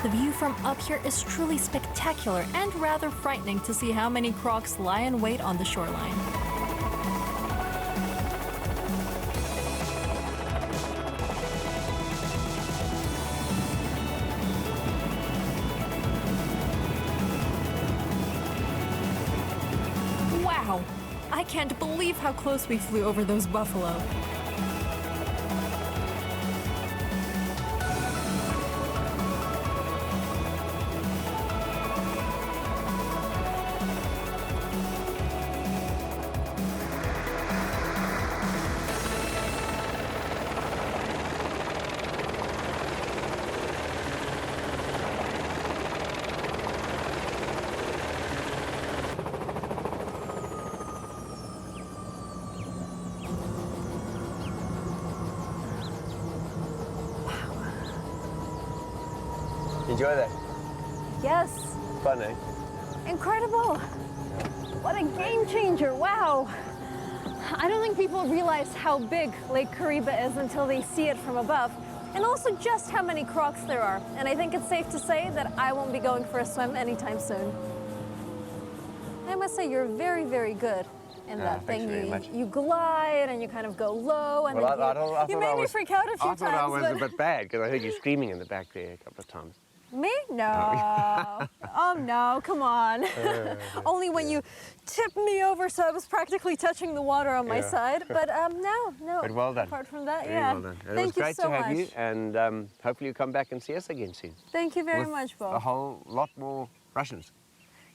The view from up here is truly spectacular and rather frightening to see how many crocs lie in wait on the shoreline. Wow! I can't believe how close we flew over those buffalo. Enjoy that? Yes. Fun, eh? Incredible. What a game changer. Wow. I don't think people realize how big Lake Kariba is until they see it from above, and also just how many crocs there are. And I think it's safe to say that I won't be going for a swim anytime soon. I must say you're very, very good in that thing. You glide and you kind of go low, and well, you made me freak out a few times. I thought I was a bit bad because I heard you screaming in the back there a couple of times. Me? No. Oh no, come on. Only when you tipped me over, so I was practically touching the water on my side. But no. But well done. Apart from that, very well done. Thank it was great you so to have much. you, and hopefully you come back and see us again soon. Thank you very With much, Bob. a whole lot more Russians.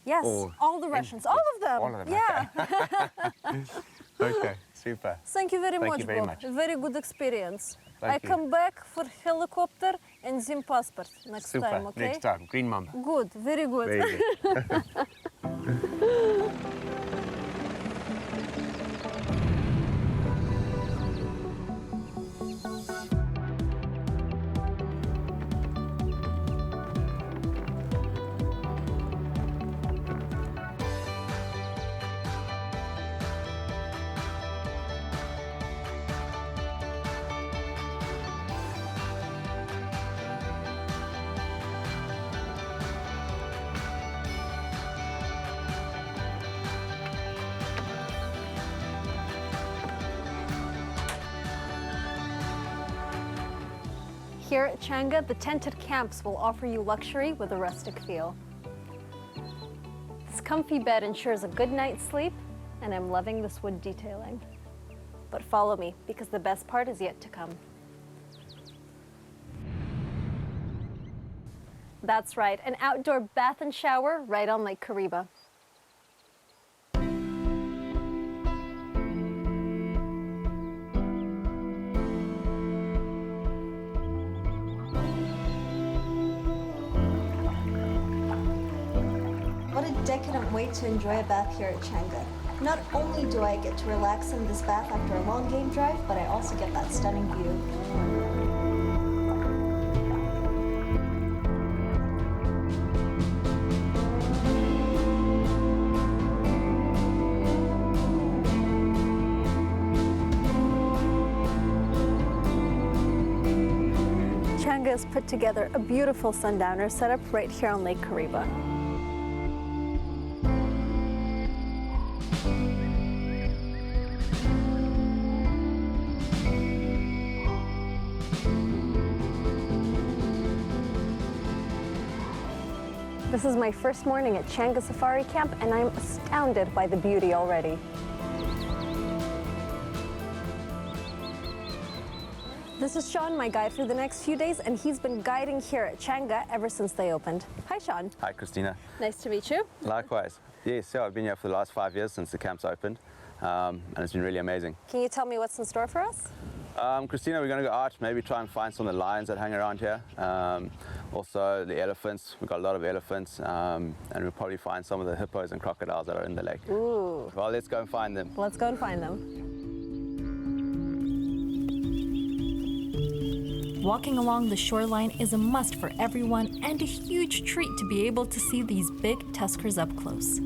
Yes, all the Russians, all of them. All of them. Yeah. Okay, super. Thank you very much, very Bob. much. Very good experience. Thank I you. come back for helicopter and Zim passport next Super. time, okay? Next time, Green Mamba. Good, very good. Very good. Here at Changa, the tented camps will offer you luxury with a rustic feel. This comfy bed ensures a good night's sleep, and I'm loving this wood detailing. But follow me, because the best part is yet to come. That's right, an outdoor bath and shower right on Lake Kariba. What a decadent way to enjoy a bath here at Changa. Not only do I get to relax in this bath after a long game drive, but I also get that stunning view. Changa has put together a beautiful sundowner setup right here on Lake Kariba. This is my first morning at Changa Safari Camp, and I'm astounded by the beauty already. This is Sean, my guide for the next few days, and he's been guiding here at Changa ever since they opened. Hi, Sean. Hi, Christina. Nice to meet you. Likewise. Yes, so I've been here for the last 5 years since the camp's opened, and it's been really amazing. Can you tell me what's in store for us? Christina, we're going to go out, maybe try and find some of the lions that hang around here. Also the elephants, we've got a lot of elephants, and we'll probably find some of the hippos and crocodiles that are in the lake. Ooh. Well, let's go and find them. Let's go and find them. Walking along the shoreline is a must for everyone and a huge treat to be able to see these big tuskers up close.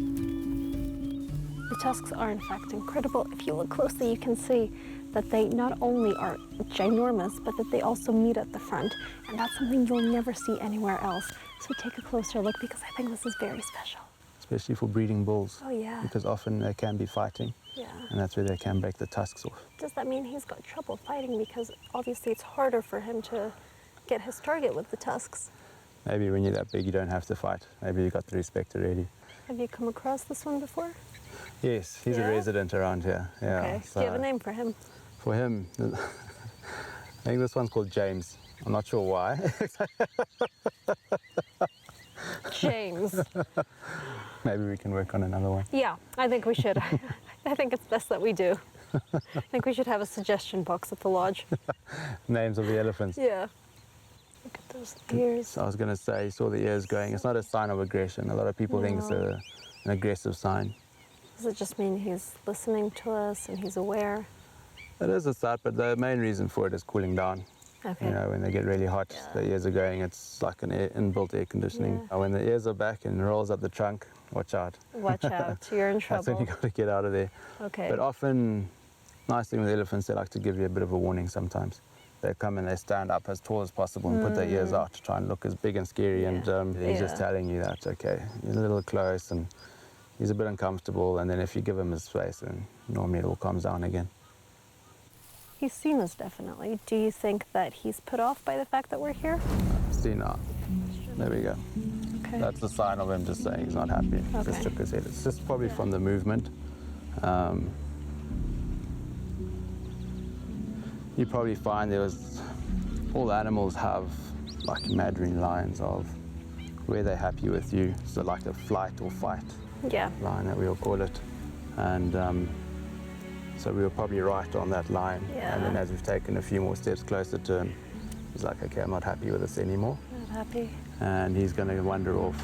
The tusks are in fact incredible. If you look closely, you can see that they not only are ginormous, but that they also meet at the front. And that's something you'll never see anywhere else. So take a closer look, because I think this is very special. Especially for breeding bulls. Oh yeah. Because often they can be fighting. Yeah. And that's where they can break the tusks off. Does that mean he's got trouble fighting? Because obviously it's harder for him to get his target with the tusks. Maybe when you're that big, you don't have to fight. Maybe you got the respect already. Have you come across this one before? Yes, he's a resident around here. Yeah. Okay. So Do you have a name for him? for him, I think this one's called James. I'm not sure why. James. Maybe we can work on another one. Yeah, I think we should. I think it's best that we do. I think we should have a suggestion box at the lodge. Names of the elephants. Yeah. Look at those ears. So I was going to say, you saw the ears going. It's not a sign of aggression. A lot of people think it's an aggressive sign. Does it just mean he's listening to us and he's aware? It is a start, but the main reason for it is cooling down. Okay. You know, when they get really hot, the ears are going. It's like an inbuilt air conditioning. Yeah. When the ears are back and rolls up the trunk, watch out. Watch out, you're in trouble. That's when you got to get out of there. Okay. But often, nice thing with elephants, they like to give you a bit of a warning sometimes. They come and they stand up as tall as possible and put their ears out to try and look as big and scary. And he's just telling you that, okay, you're a little close and he's a bit uncomfortable. And then if you give him his space, then normally it all calms down again. He's seen us, definitely. Do you think that he's put off by the fact that we're here? See now. There we go. Okay. That's the sign of him just saying he's not happy. Okay. Just shook his head. It's just probably from the movement. You probably find all animals have like imaginary lines of where they're happy with you. So like a flight or fight line that we'll call it. And so we were probably right on that line. Yeah. And then as we've taken a few more steps closer to him, he's like, okay, I'm not happy with this anymore. Not happy. And he's going to wander off.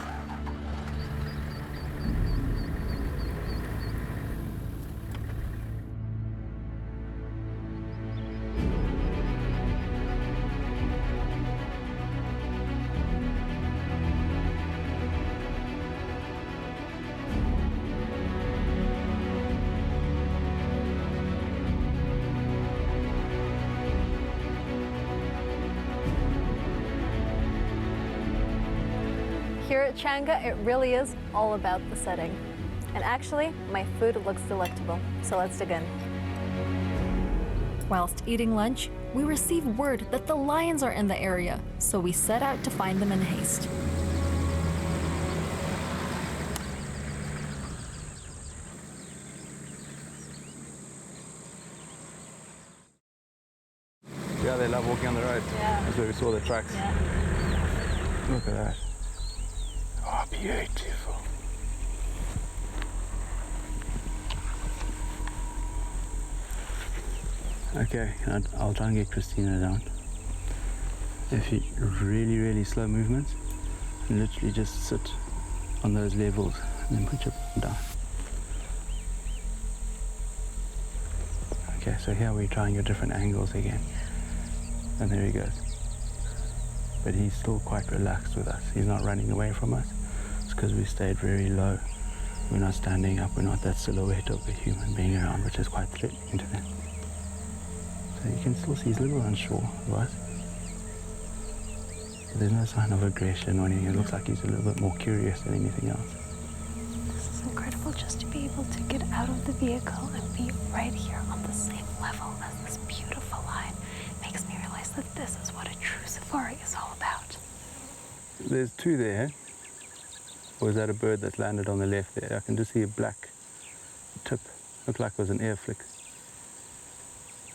Here at Changa, it really is all about the setting. And actually, my food looks delectable, so let's dig in. Whilst eating lunch, we receive word that the lions are in the area, so we set out to find them in haste. Yeah, they love walking on the road. Yeah. That's where we saw the tracks. Yeah. Look at that. Oh, beautiful. Okay, I'll try and get Christina down. If you really, really slow movements, and literally just sit on those levels and then put your down. Okay, so here we're trying your different angles again. And there he goes. But he's still quite relaxed with us. He's not running away from us. It's because we stayed very low. We're not standing up. We're not that silhouette of a human being around, which is quite threatening to them. So you can still see he's a little unsure of us. But there's no sign of aggression or anything. It looks like he's a little bit more curious than anything else. This is incredible, just to be able to get out of the vehicle and be right here on the same level as this beautiful line. Makes me realize that this is what a true safari is all about. There's two there. Or is that a bird that's landed on the left there? I can just see a black tip. Looked like it was an air flick.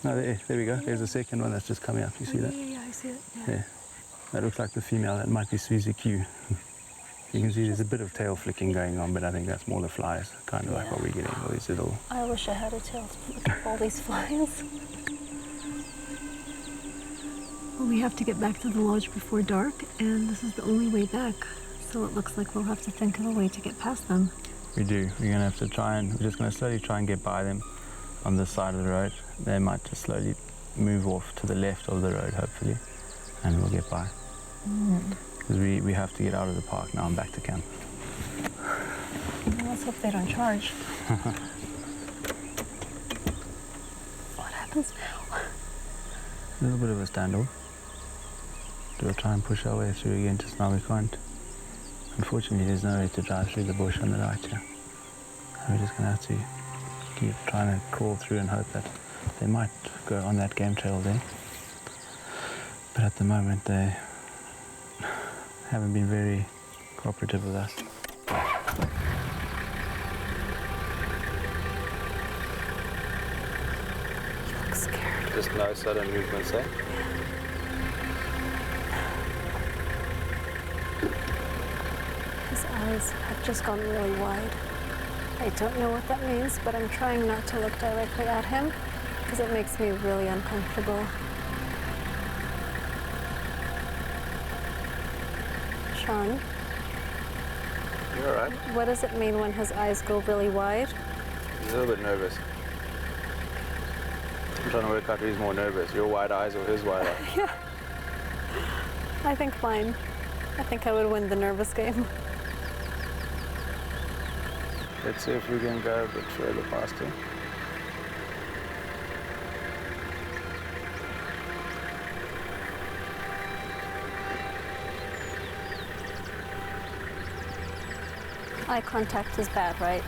No, there we go. There's the second one that's just coming up. You see that? Yeah, I see it. Yeah. That looks like the female. That might be Susie Q. You can see there's a bit of tail flicking going on, but I think that's more the flies, kind of like what we're getting. All these little... I wish I had a tail to flick up all these flies. Well, we have to get back to the lodge before dark, and this is the only way back. So it looks like we'll have to think of a way to get past them. We do. We're going to have to we're just going to slowly try and get by them on this side of the road. They might just slowly move off to the left of the road, hopefully, and we'll get by. Because we have to get out of the park now and back to camp. Let's hope they don't charge. What happens now? A little bit of a standoff. We'll try and push our way through again, just now we can't. Unfortunately, there's no way to drive through the bush on the right here. We're just going to have to keep trying to crawl through and hope that they might go on that game trail there. But at the moment, they haven't been very cooperative with us. He looks scared. Just no sudden movements, eh? His eyes have just gone really wide. I don't know what that means, but I'm trying not to look directly at him because it makes me really uncomfortable. Sean? You all right? What does it mean when his eyes go really wide? He's a little bit nervous. I'm trying to work out who's more nervous, your wide eyes or his wide eyes. Yeah. I think mine. I think I would win the nervous game. Let's see if we can go a bit further past him. Eye contact is bad, right?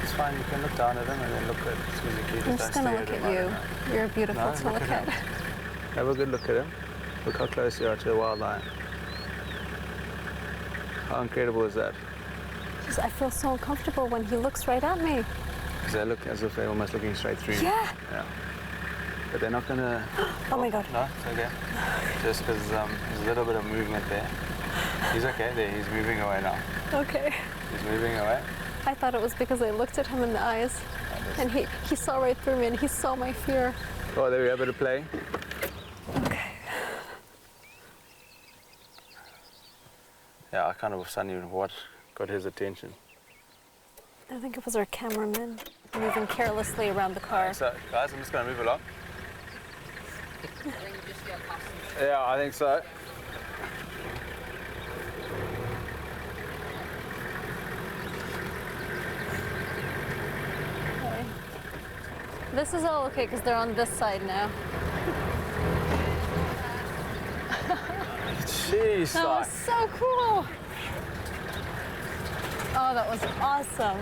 It's fine, you can look down at him and then look at Suzuki. I'm just going to look at you. You're beautiful to look at. Have a good look at him. Look how close you are to the wild lion. How incredible is that? I feel so uncomfortable when he looks right at me. Because they look as if they're almost looking straight through. Yeah. Yeah. But they're not going to... Oh my God. No, it's okay. Just because there's a little bit of movement there. He's okay there. He's moving away now. Okay. He's moving away. I thought it was because I looked at him in the eyes. And he saw right through me and he saw my fear. Oh, there we have a bit of play. Okay. Yeah, I kind of was wondering what got his attention. I think it was our cameraman moving carelessly around the car. So, guys, I'm just going to move along. Yeah, I think so. Okay. This is all okay because they're on this side now. Jeez, that was so cool. Oh, that was awesome.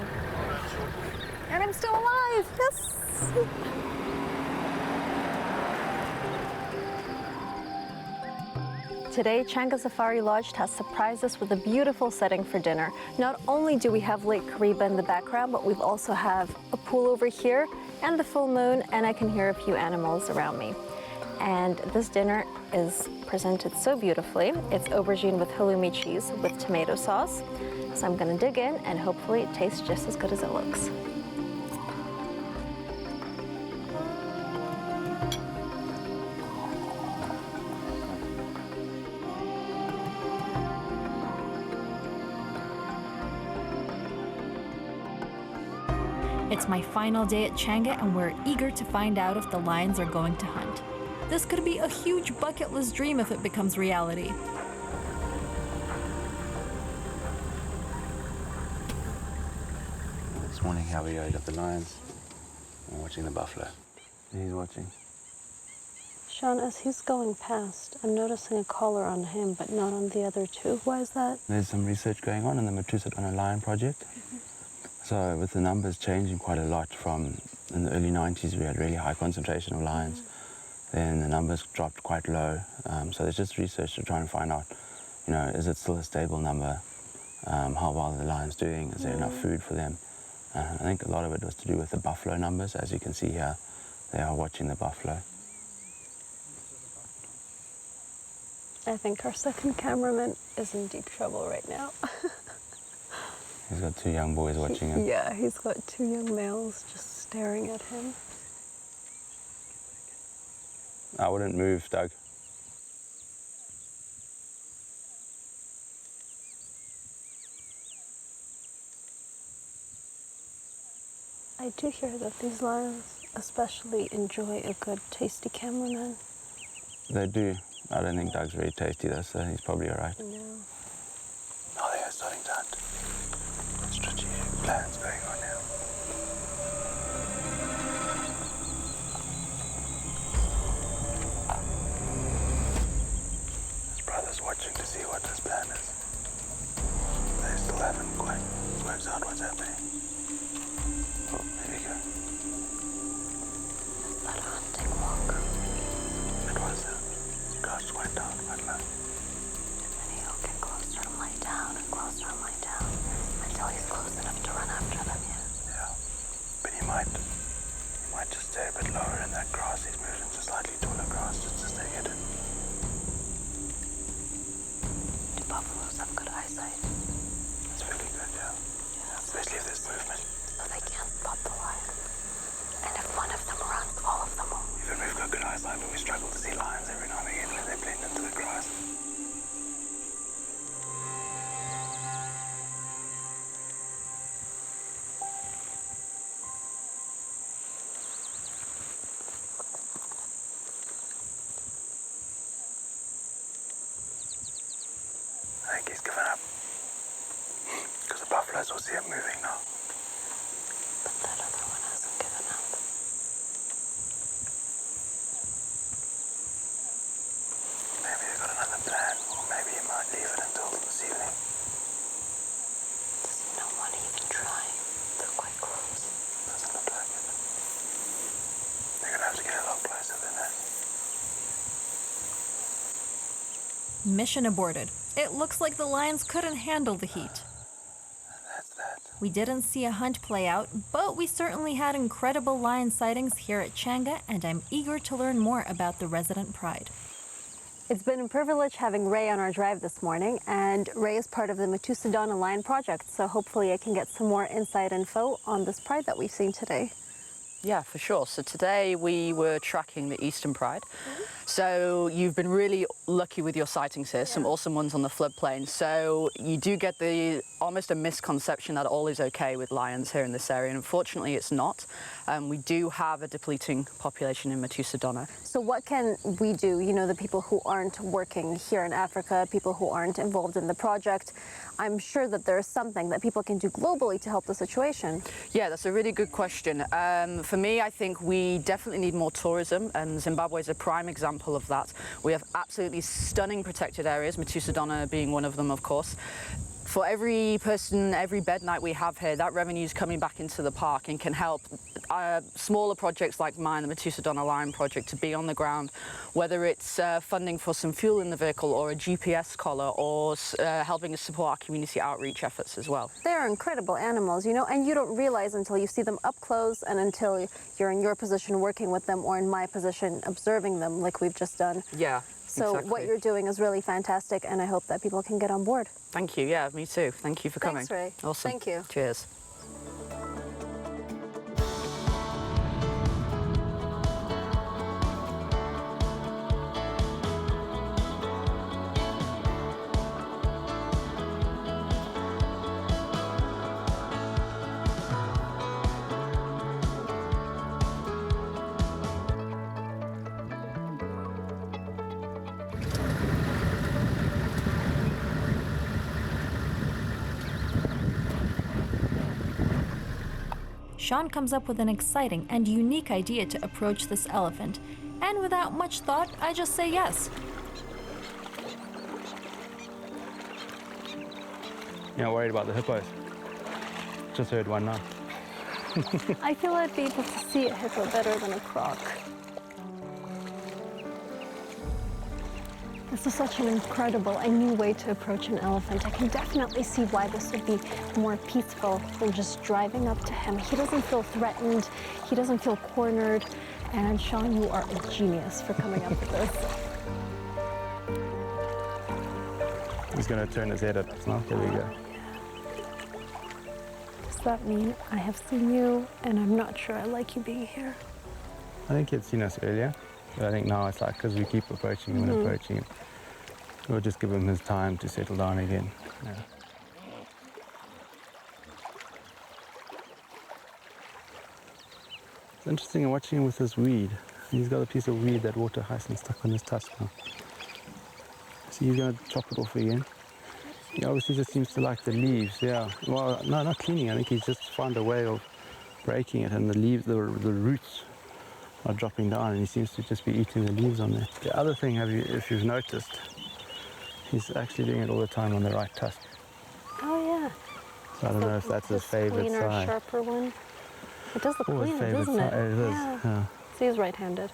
And I'm still alive. Yes. Today, Changa Safari Lodge has surprised us with a beautiful setting for dinner. Not only do we have Lake Kariba in the background, but we also have a pool over here and the full moon, and I can hear a few animals around me. And this dinner is presented so beautifully. It's aubergine with halloumi cheese with tomato sauce. So I'm gonna dig in and hopefully it tastes just as good as it looks. It's my final day at Changa, and we're eager to find out if the lions are going to hunt. This could be a huge bucket list dream if it becomes reality. This morning, how we got the lions. I'm watching the buffalo. He's watching. Sean, as he's going past, I'm noticing a collar on him, but not on the other two. Why is that? There's some research going on in the Pamuzunda Lion project. So with the numbers changing quite a lot from in the early 90s, we had really high concentration of lions. Then the numbers dropped quite low. So there's just research to try and find out, you know, is it still a stable number? How well are the lions doing? Is there enough food for them? I think a lot of it was to do with the buffalo numbers. As you can see here, they are watching the buffalo. I think our second cameraman is in deep trouble right now. He's got two young boys watching him. Yeah, he's got two young males just staring at him. I wouldn't move, Doug. I do hear that these lions especially enjoy a good tasty cameraman. They do. I don't think Doug's very tasty though, so he's probably all right. No. Oh, they are starting to hunt. Strategic plans going on now. His brother's watching to see what his plan is. They still haven't quite worked out what's happening. Oh, there we go. Is that a hunting walk? It was grass went down quite low. And he'll get closer and lie down and closer and lie down until he's close enough to run after them, Yeah. But he might just stay a bit lower in that grass. He's moved into slightly taller grass just to stay hidden. Do buffaloes have good eyesight? It's really good, yeah. Especially if there's movement. So they can't spot the lion. And if one of them runs, all of them will. Even we've got good eyesight, but we struggle to see lions every now and again when they blend into the grass. I think he's given up. Because the buffaloes will see him moving now. But that other one hasn't given up. Maybe they've got another plan, or maybe he might leave it until this evening. Does no one even try? They're quite close. Doesn't look like it. They're gonna have to get a lot closer than that. Mission aborted. It looks like the lions couldn't handle the heat. That's that. We didn't see a hunt play out, but we certainly had incredible lion sightings here at Changa, and I'm eager to learn more about the resident pride. It's been a privilege having Ray on our drive this morning, and Ray is part of the Pamuzunda Lion project, so hopefully I can get some more inside info on this pride that we've seen today. Yeah, for sure. So today we were tracking the Eastern Pride. So you've been really lucky with your sightings here, some awesome ones on the floodplain. So you do get almost a misconception that all is okay with lions here in this area, and unfortunately it's not. We do have a depleting population in Pamuzunda. So what can we do, you know, the people who aren't working here in Africa, people who aren't involved in the project? I'm sure that there is something that people can do globally to help the situation. Yeah, that's a really good question. For me, I think we definitely need more tourism, and Zimbabwe is a prime example of that. We have absolutely stunning protected areas, Pamuzunda being one of them, of course. For every person, every bed night we have here, that revenue is coming back into the park and can help smaller projects like mine, the Pamuzunda Lion project, to be on the ground, whether it's funding for some fuel in the vehicle or a GPS collar, or helping us support our community outreach efforts as well. They're incredible animals, you know, and you don't realize until you see them up close and until you're in your position working with them, or in my position observing them like we've just done. Yeah. So exactly. what you're doing is really fantastic, and I hope that people can get on board. Thank you. Yeah, me too. Thank you for coming. Thanks, Ray. Awesome. Thank you. Cheers. Sean comes up with an exciting and unique idea to approach this elephant, and without much thought, I just say yes. You're not worried about the hippos? Just heard one now. I feel I'd be able to see a hippo better than a croc. This is such an incredible and new way to approach an elephant. I can definitely see why this would be more peaceful than just driving up to him. He doesn't feel threatened, he doesn't feel cornered, and Sean, you are a genius for coming up with this. He's going to turn his head up now. There we go. Does that mean I have seen you and I'm not sure I like you being here? I think he'd seen us earlier, but I think now it's like because we keep approaching him and approaching him, we'll just give him his time to settle down again. Yeah. It's interesting watching him with this weed. He's got a piece of weed, that water hyacinth, stuck on his tusk now. So he's going to chop it off again. He obviously just seems to like the leaves, yeah. Well, no, not cleaning. I think he's just found a way of breaking it, and the leaves, the roots are dropping down, and he seems to just be eating the leaves on there. The other thing, if you've noticed, he's actually doing it all the time on the right tusk. Oh, yeah. So I don't know if that's his favorite cleaner, side. sharper one. It does look Or his cleaner, favorite doesn't it? side. It is, yeah. See, he's right-handed.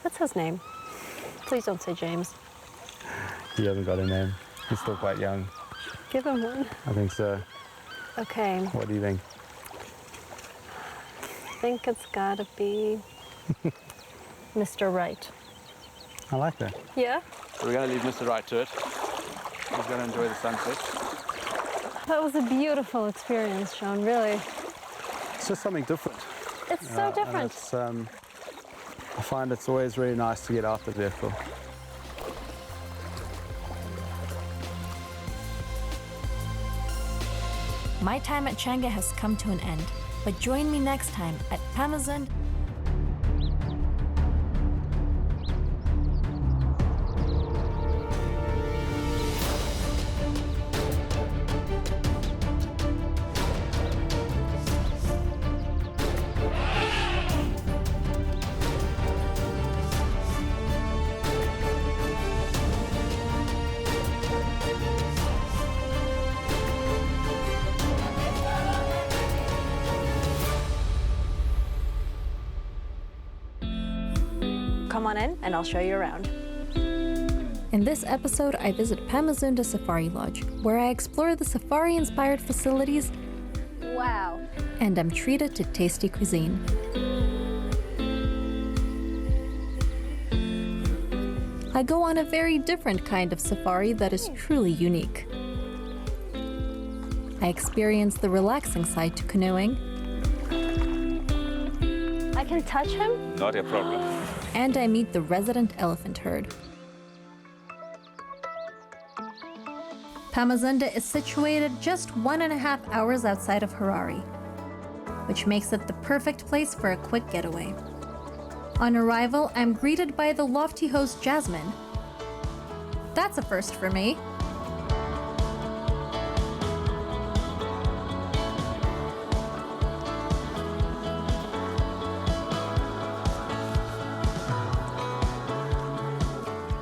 What's his name? Please don't say James. He hasn't got a name. He's still quite young. Give him one. I think so. Okay. What do you think? I think it's gotta be Mr. Right. I like that. Yeah? So we're going to leave Mr. Right to it. He's going to enjoy the sunset. That was a beautiful experience, Sean, really. It's just something different. It's so different. It's, I find it's always really nice to get out the vehicle. My time at Changa has come to an end, but join me next time at Pamuzunda. Come on in and I'll show you around. In this episode, I visit Pamuzunda Safari Lodge, where I explore the safari-inspired facilities. Wow. And I'm treated to tasty cuisine. I go on a very different kind of safari that is truly unique. I experience the relaxing side to canoeing. I can touch him? Not a problem. And I meet the resident elephant herd. Pamuzunda is situated just 1.5 hours outside of Harare, which makes it the perfect place for a quick getaway. On arrival, I'm greeted by the lofty host Jasmine. That's a first for me.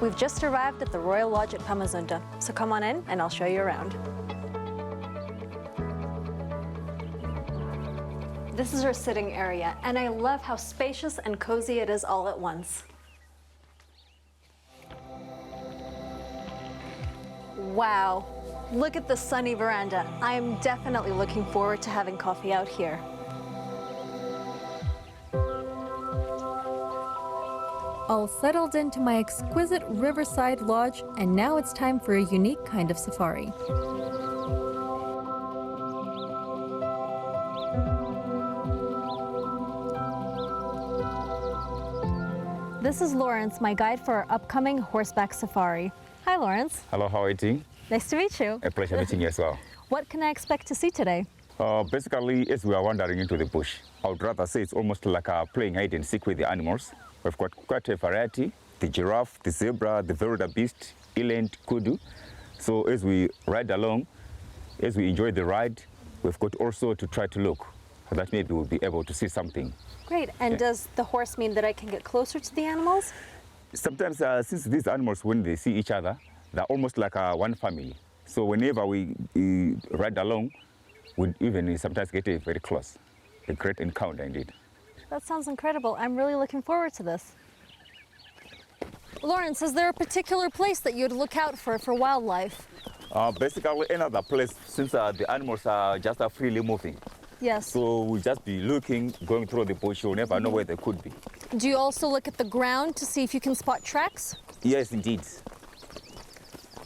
We've just arrived at the Royal Lodge at Pamuzunda, so come on in and I'll show you around. This is our sitting area, and I love how spacious and cozy it is all at once. Wow, look at the sunny veranda. I am definitely looking forward to having coffee out here. All settled into my exquisite riverside lodge, and now it's time for a unique kind of safari. This is Lawrence, my guide for our upcoming horseback safari. Hi, Lawrence. Hello, how are you doing? Nice to meet you. A pleasure meeting you as well. What can I expect to see today? Basically, as we are wandering into the bush, I would rather say it's almost like playing hide and seek with the animals. We've got quite a variety: the giraffe, the zebra, the wildebeest, eland, kudu. So as we ride along, as we enjoy the ride, we've got also to try to look so that maybe we'll be able to see something. Great. And does the horse mean that I can get closer to the animals? Sometimes, since these animals, when they see each other, they're almost like one family. So whenever we ride along, we even sometimes get very close. A great encounter indeed. That sounds incredible. I'm really looking forward to this. Lawrence, is there a particular place that you'd look out for wildlife? Basically, another place, since the animals are just freely moving. Yes. So we'll just be looking, going through the bush. You'll never know where they could be. Do you also look at the ground to see if you can spot tracks? Yes, indeed.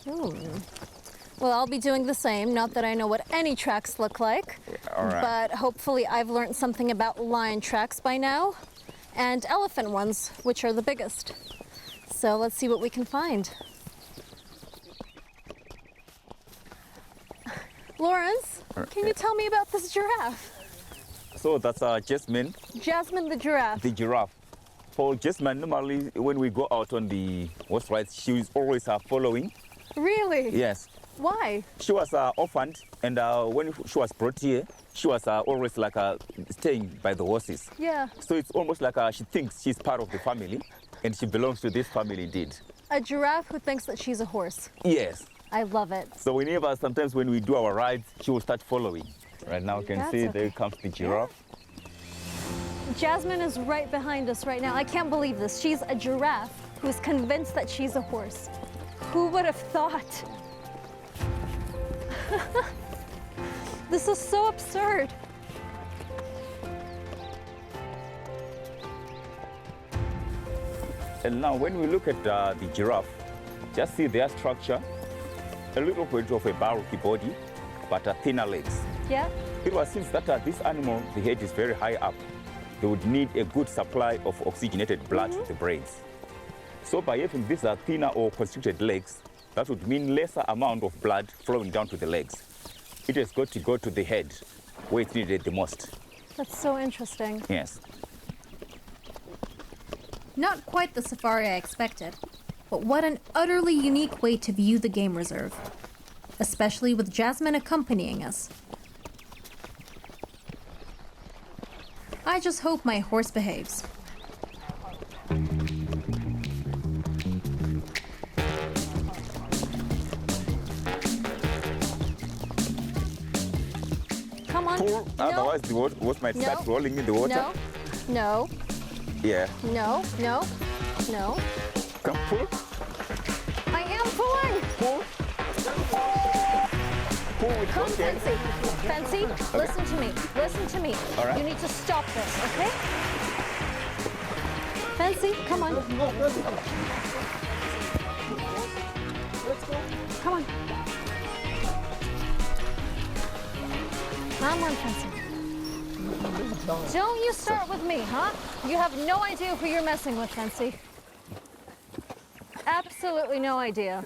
Well, I'll be doing the same. Not that I know what any tracks look like, all right. But hopefully I've learned something about lion tracks by now, and elephant ones, which are the biggest. So let's see what we can find. Lawrence, can you tell me about this giraffe? So that's Jasmine. Jasmine the giraffe. The giraffe. For Jasmine, normally when we go out on the horse rides, she's always following. Really? Yes. Why? She was orphaned, and when she was brought here, she was always like staying by the horses. Yeah. So it's almost like she thinks she's part of the family, and she belongs to this family indeed. A giraffe who thinks that she's a horse. Yes. I love it. So whenever, sometimes when we do our rides, she will start following. Right now you can see there comes the giraffe. Jasmine is right behind us right now. I can't believe this. She's a giraffe who's convinced that she's a horse. Who would have thought? This is so absurd. And now when we look at the giraffe, just see their structure, a little bit of a bulky body, but thinner legs. Yeah. It was since that this animal, the head is very high up, they would need a good supply of oxygenated blood to the brains. So by having these thinner or constricted legs, that would mean lesser amount of blood flowing down to the legs. It has got to go to the head, where it's needed the most. That's so interesting. Yes. Not quite the safari I expected, but what an utterly unique way to view the game reserve, especially with Jasmine accompanying us. I just hope my horse behaves. Come on. Pull, otherwise the horse might start rolling in the water. No, no, Yeah. no, no, no. Come pull. I am pulling. Pull. Pull with Come, both hands. Fancy, listen to me. Listen to me. All right. You need to stop this, okay? Fancy, come on. Come on. Come on, Fancy. Don't you start with me, huh? You have no idea who you're messing with, Fancy. Absolutely no idea.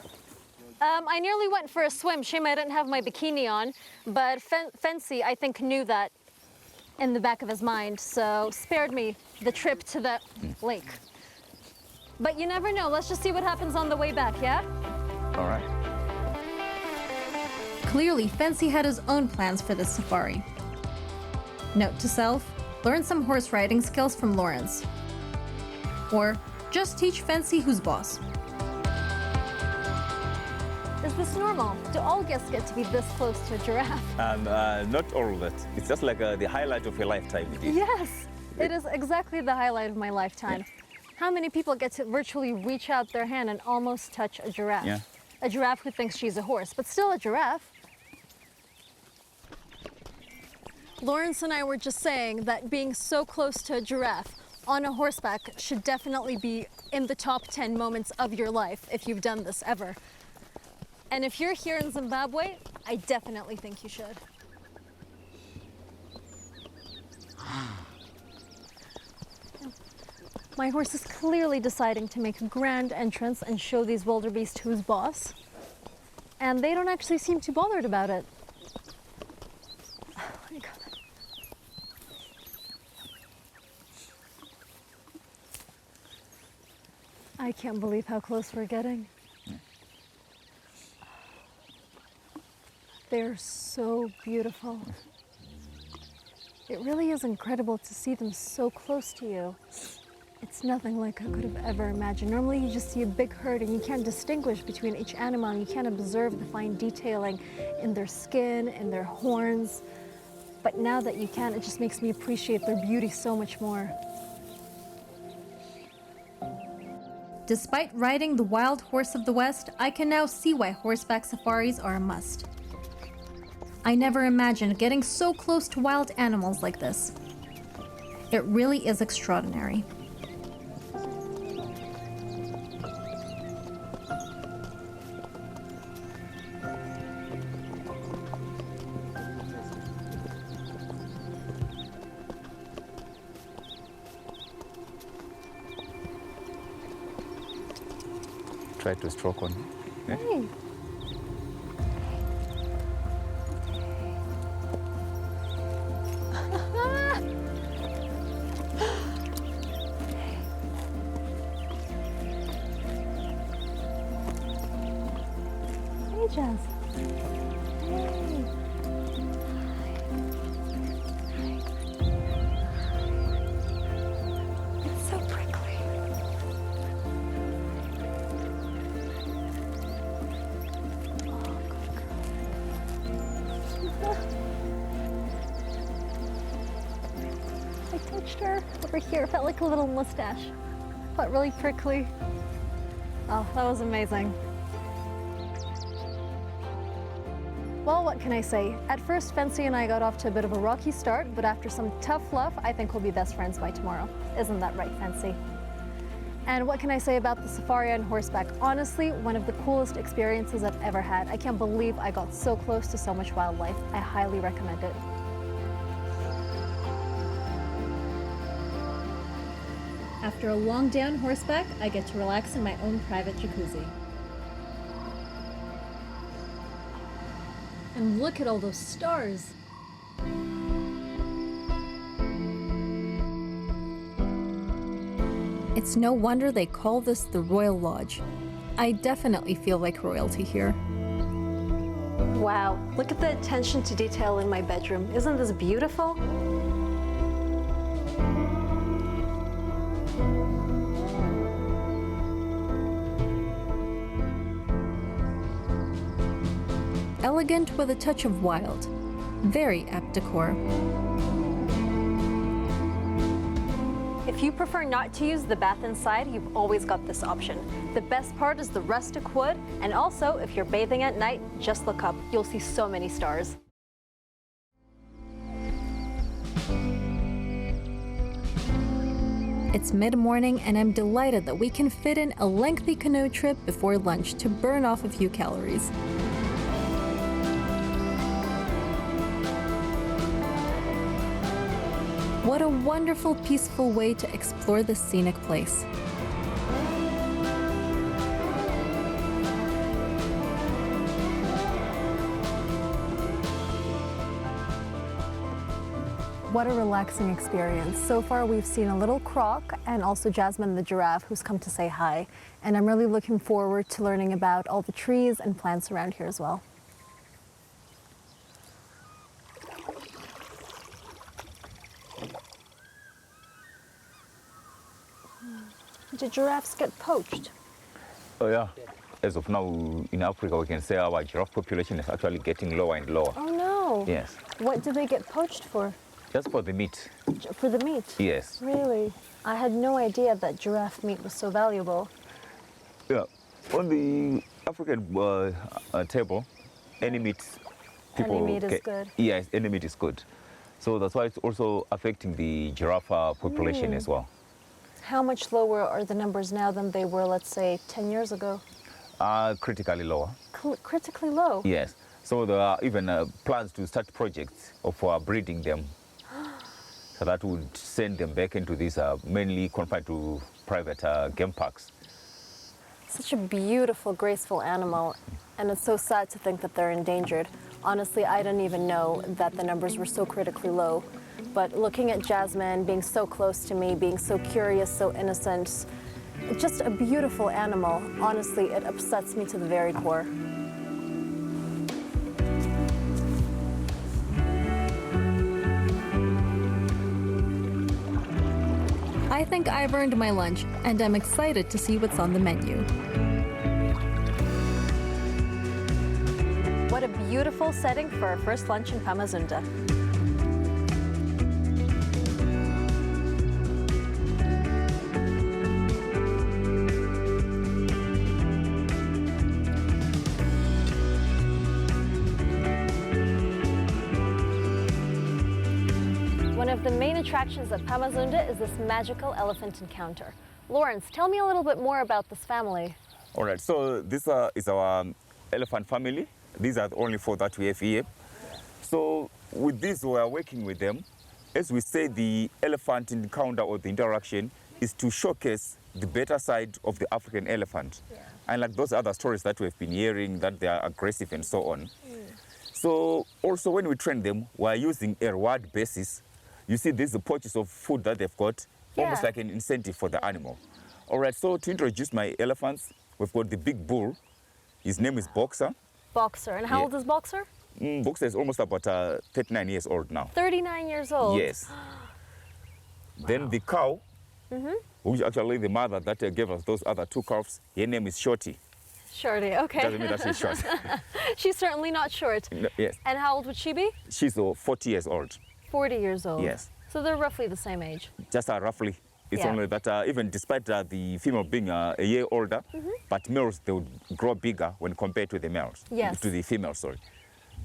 I nearly went for a swim. Shame I didn't have my bikini on, but Fancy, I think, knew that in the back of his mind, so spared me the trip to the lake. But you never know. Let's just see what happens on the way back, yeah? All right. Clearly, Fancy had his own plans for this safari. Note to self, learn some horse riding skills from Lawrence. Or just teach Fancy who's boss. Is this normal? Do all guests get to be this close to a giraffe? Not all of it. It's just like the highlight of your lifetime. Yes, it is exactly the highlight of my lifetime. How many people get to virtually reach out their hand and almost touch a giraffe? Yeah. A giraffe who thinks she's a horse, but still a giraffe. Lawrence and I were just saying that being so close to a giraffe on a horseback should definitely be in the top 10 moments of your life if you've done this ever. And if you're here in Zimbabwe, I definitely think you should. My horse is clearly deciding to make a grand entrance and show these wildebeest who's boss. And they don't actually seem too bothered about it. Oh my God. I can't believe how close we're getting. They're so beautiful. It really is incredible to see them so close to you. It's nothing like I could have ever imagined. Normally you just see a big herd and you can't distinguish between each animal and you can't observe the fine detailing in their skin, in their horns. But now that you can, it just makes me appreciate their beauty so much more. Despite riding the wild horse of the West, I can now see why horseback safaris are a must. I never imagined getting so close to wild animals like this. It really is extraordinary. Try to stroke on. Yeah? Hey. Hey, Jazz. Hey. It's so prickly. I touched her over here. It felt like a little mustache, but really prickly. Oh, that was amazing. Well, what can I say? At first, Fancy and I got off to a bit of a rocky start, but after some tough love, I think we'll be best friends by tomorrow. Isn't that right, Fancy? And what can I say about the safari on horseback? Honestly, one of the coolest experiences I've ever had. I can't believe I got so close to so much wildlife. I highly recommend it. After a long day on horseback, I get to relax in my own private jacuzzi. And look at all those stars! It's no wonder they call this the Royal Lodge. I definitely feel like royalty here. Wow, look at the attention to detail in my bedroom. Isn't this beautiful? Elegant with a touch of wild. Very apt decor. If you prefer not to use the bath inside, you've always got this option. The best part is the rustic wood, and also if you're bathing at night, just look up. You'll see so many stars. It's mid-morning and I'm delighted that we can fit in a lengthy canoe trip before lunch to burn off a few calories. What a wonderful, peaceful way to explore this scenic place. What a relaxing experience. So far we've seen a little croc and also Jasmine the giraffe who's come to say hi. And I'm really looking forward to learning about all the trees and plants around here as well. Did giraffes get poached? Oh yeah. As of now, in Africa, we can say our giraffe population is actually getting lower and lower. Oh no. Yes. What do they get poached for? Just for the meat. For the meat? Yes. Really? I had no idea that giraffe meat was so valuable. Yeah. On the African table, any meat people Any meat is good. Yes, any meat is good. So that's why it's also affecting the giraffe population as well. How much lower are the numbers now than they were, let's say, 10 years ago? Critically lower. Critically low? Yes. So there are even plans to start projects of breeding them. So that would send them back into these mainly confined to private game parks. Such a beautiful, graceful animal, and it's so sad to think that they're endangered. Honestly, I didn't even know that the numbers were so critically low. But looking at Jasmine, being so close to me, being so curious, so innocent, just a beautiful animal. Honestly, it upsets me to the very core. I think I've earned my lunch, and I'm excited to see what's on the menu. What a beautiful setting for our first lunch in Pamuzunda. One of the main attractions of Pamuzunda is this magical elephant encounter. Lawrence, tell me a little bit more about this family. All right, so this is our elephant family. These are the only 4 that we have here. So with this, we are working with them. As we say, the elephant encounter or the interaction is to showcase the better side of the African elephant. Yeah. Unlike those other stories that we've been hearing, that they are aggressive and so on. So also when we train them, we are using a reward basis. You see, these are pouches of food that they've got, almost like an incentive for the animal. All right, so to introduce my elephants, we've got the big bull. His name is Boxer. Boxer. And how old is Boxer? Boxer is almost about 39 years old now. 39 years old? Yes. Then the cow, which actually the mother that gave us those other 2 calves, her name is Shorty. Shorty, okay. Doesn't mean that she's short. She's certainly not short. No, yes. And how old would she be? She's 40 years old. 40 years old? Yes. So they're roughly the same age? Just roughly. It's only that even despite the female being a year older, but males, they would grow bigger when compared to the males. Yes. To the females, sorry.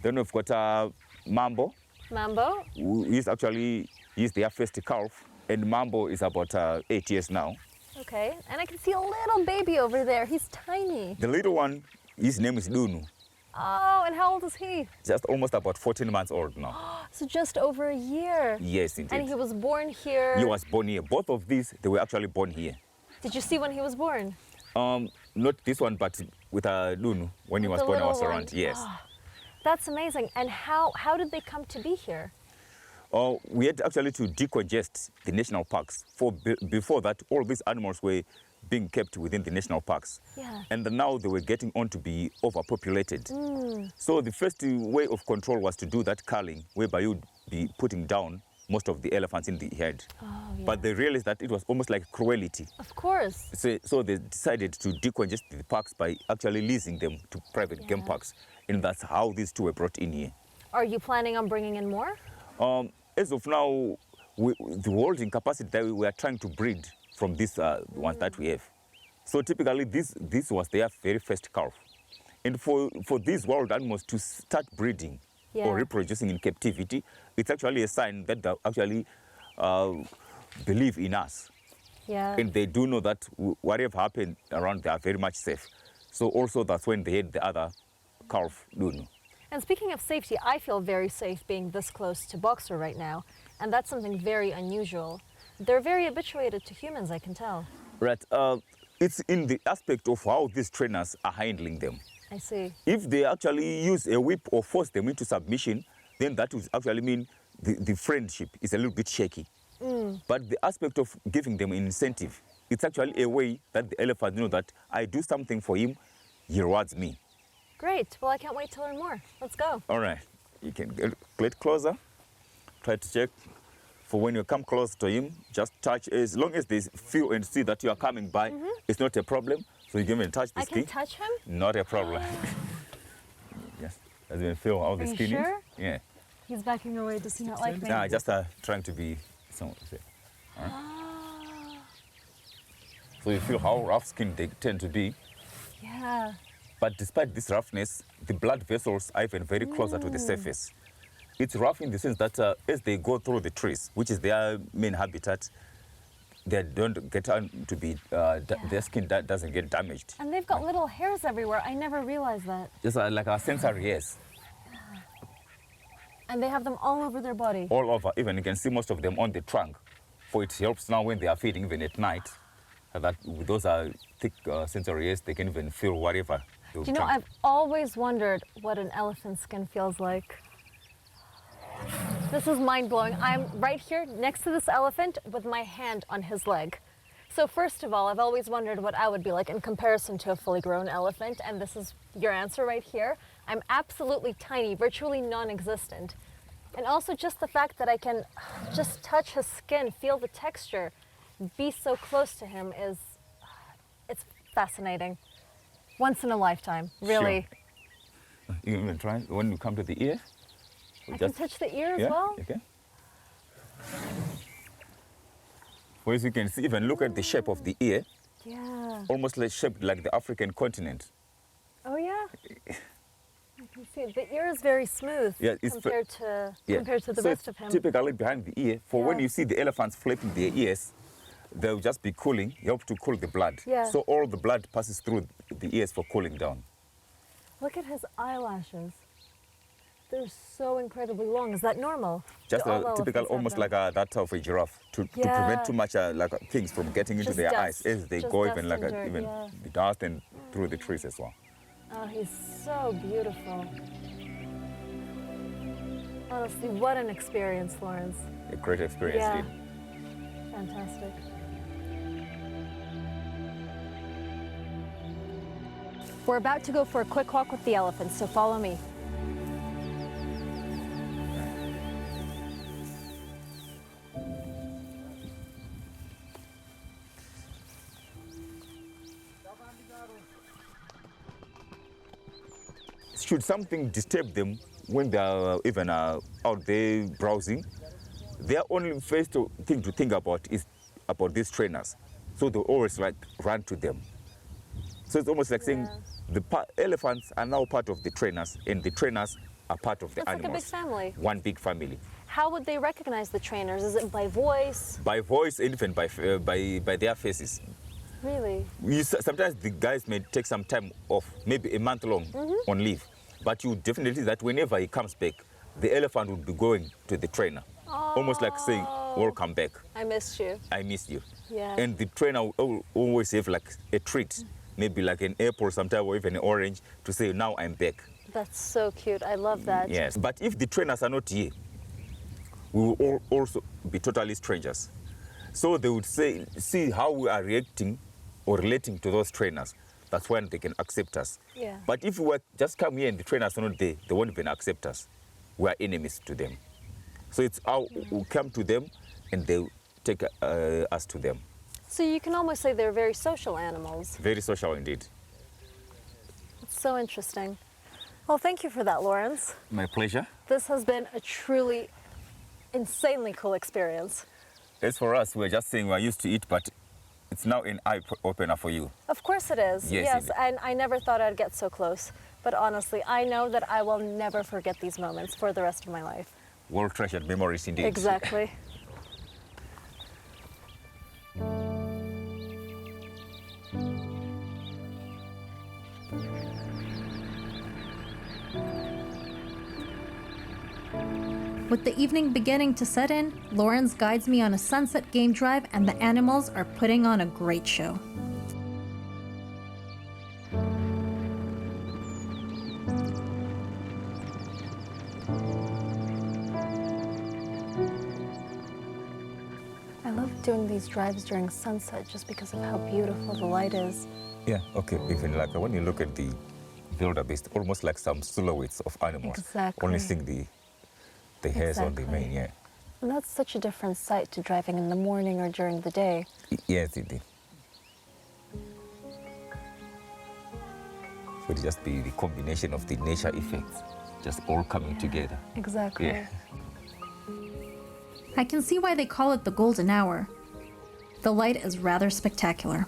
Then we've got Mambo. Mambo? He's their first calf, and Mambo is about 8 years now. Okay, and I can see a little baby over there. He's tiny. The little one, his name is Dunu. Oh, and how old is he? Just almost about 14 months old now. So just over a year. Yes, indeed. And he was born here? He was born here. Both of these, they were actually born here. Did you see when he was born? Not this one, but with Dunu. When he was born, I was around, yes. Oh, that's amazing. And how did they come to be here? We had actually to decongest the national parks. Before that, all these animals were being kept within the national parks. Yeah. And now they were getting on to be overpopulated. So the first way of control was to do that culling, whereby you'd be putting down most of the elephants in the herd. Oh, yeah. But they realized that it was almost like cruelty. Of course. So they decided to decongest the parks by actually leasing them to private game parks. And that's how these 2 were brought in here. Are you planning on bringing in more? As of now, the holding capacity that we are trying to breed from these ones that we have. So typically this was their very first calf. And for these wild animals to start breeding or reproducing in captivity, it's actually a sign that they actually believe in us. Yeah. And they do know that whatever happened around, they are very much safe. So also that's when they had the other calf, Dunu. And speaking of safety, I feel very safe being this close to Boxer right now. And that's something very unusual. They're very habituated to humans, I can tell. Right. It's in the aspect of how these trainers are handling them. I see. If they actually use a whip or force them into submission, then that would actually mean the friendship is a little bit shaky. But the aspect of giving them an incentive, it's actually a way that the elephant know that I do something for him, he rewards me. Great. Well, I can't wait to learn more. Let's go. All right. You can get closer. Try to check. For when you come close to him, just touch. As long as they feel and see that you are coming by, it's not a problem. So you give him and touch the skin. I can touch him? Not a problem. Yes. As you feel how the skin sure? is. Yeah. He's backing away. Does he not like me? No, just trying to be somewhat safe. All right. So you feel how rough skin they tend to be. Yeah. But despite this roughness, the blood vessels are even very closer to the surface. It's rough in the sense that as they go through the trees, which is their main habitat, they don't get on to be, their skin doesn't get damaged. And they've got little hairs everywhere. I never realized that. Just like our sensory hairs. And they have them all over their body. All over. Even you can see most of them on the trunk. For it helps now when they are feeding, even at night. That those are thick sensory hairs, they can even feel whatever. Do you know, I've always wondered what an elephant's skin feels like. This is mind-blowing. I'm right here next to this elephant with my hand on his leg. So first of all, I've always wondered what I would be like in comparison to a fully grown elephant, and this is your answer right here. I'm absolutely tiny, virtually non-existent. And also just the fact that I can just touch his skin, feel the texture, be so close to him it's fascinating. Once in a lifetime, really. Sure. You can try when you come to the ear. I can touch the ear as well? Okay. Well, as you can see, even look at the shape of the ear. Yeah. Almost like shaped like the African continent. Oh yeah. I can see it. The ear is very smooth compared to the so rest of him. Typically behind the ear, for when you see the elephants flapping their ears, they'll just be cooling. You have to cool the blood. Yeah. So all the blood passes through the ears for cooling down. Look at his eyelashes. They're so incredibly long. Is that normal? Just typical, almost like that of a giraffe, to prevent too much things from getting into their eyes as they go, even the dust and through the trees as well. Oh, he's so beautiful. Honestly, what an experience, Lawrence. A great experience, yeah. indeed. Fantastic. We're about to go for a quick walk with the elephants, so follow me. Should something disturb them when they are even out there browsing, their only first thing to think about is about these trainers. So they always run to them. So it's almost like saying the elephants are now part of the trainers and the trainers are part of the animals. It's like a big family. One big family. How would they recognize the trainers? Is it by voice? By voice and even by their faces. Really? Sometimes the guys may take some time off, maybe a month long on leave. But you definitely that whenever he comes back, the elephant would be going to the trainer. Almost like saying, welcome back. I missed you. I missed you. Yeah. And the trainer will always have like a treat, maybe like an apple sometime or even an orange to say, now I'm back. That's so cute. I love that. Yes. But if the trainers are not here, we will all also be totally strangers. So they would see how we are reacting or relating to those trainers. That's when they can accept us. Yeah. But if we were just come here and the trainers are not there, they won't even accept us. We are enemies to them. So it's how we come to them and they take us to them. So you can almost say they're very social animals. Very social indeed. It's so interesting. Well, thank you for that, Lawrence. My pleasure. This has been a truly insanely cool experience. As for us, we're just saying we're used to it, but it's now an eye-opener for you. Of course it is. Yes, and I never thought I'd get so close. But honestly, I know that I will never forget these moments for the rest of my life. Well treasured memories indeed. Exactly. With the evening beginning to set in, Lawrence guides me on a sunset game drive and the animals are putting on a great show. I love doing these drives during sunset just because of how beautiful the light is. Yeah, okay, even like when you look at the wildebeest, almost like some silhouettes of animals. Exactly. Only seeing the hairs on the mane, yeah. And that's such a different sight to driving in the morning or during the day. Yes, indeed. So it'd just be the combination of the nature effects, just all coming together. Exactly. Yeah. I can see why they call it the golden hour. The light is rather spectacular.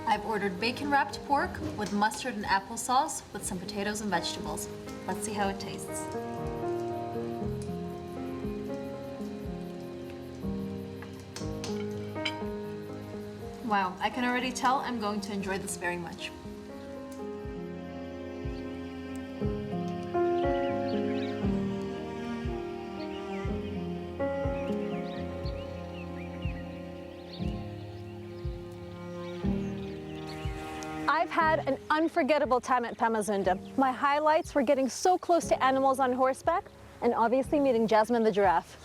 I've ordered bacon-wrapped pork with mustard and applesauce with some potatoes and vegetables. Let's see how it tastes. Wow, I can already tell I'm going to enjoy this very much. I've had an unforgettable time at Pamuzunda. My highlights were getting so close to animals on horseback and obviously meeting Jasmine the giraffe.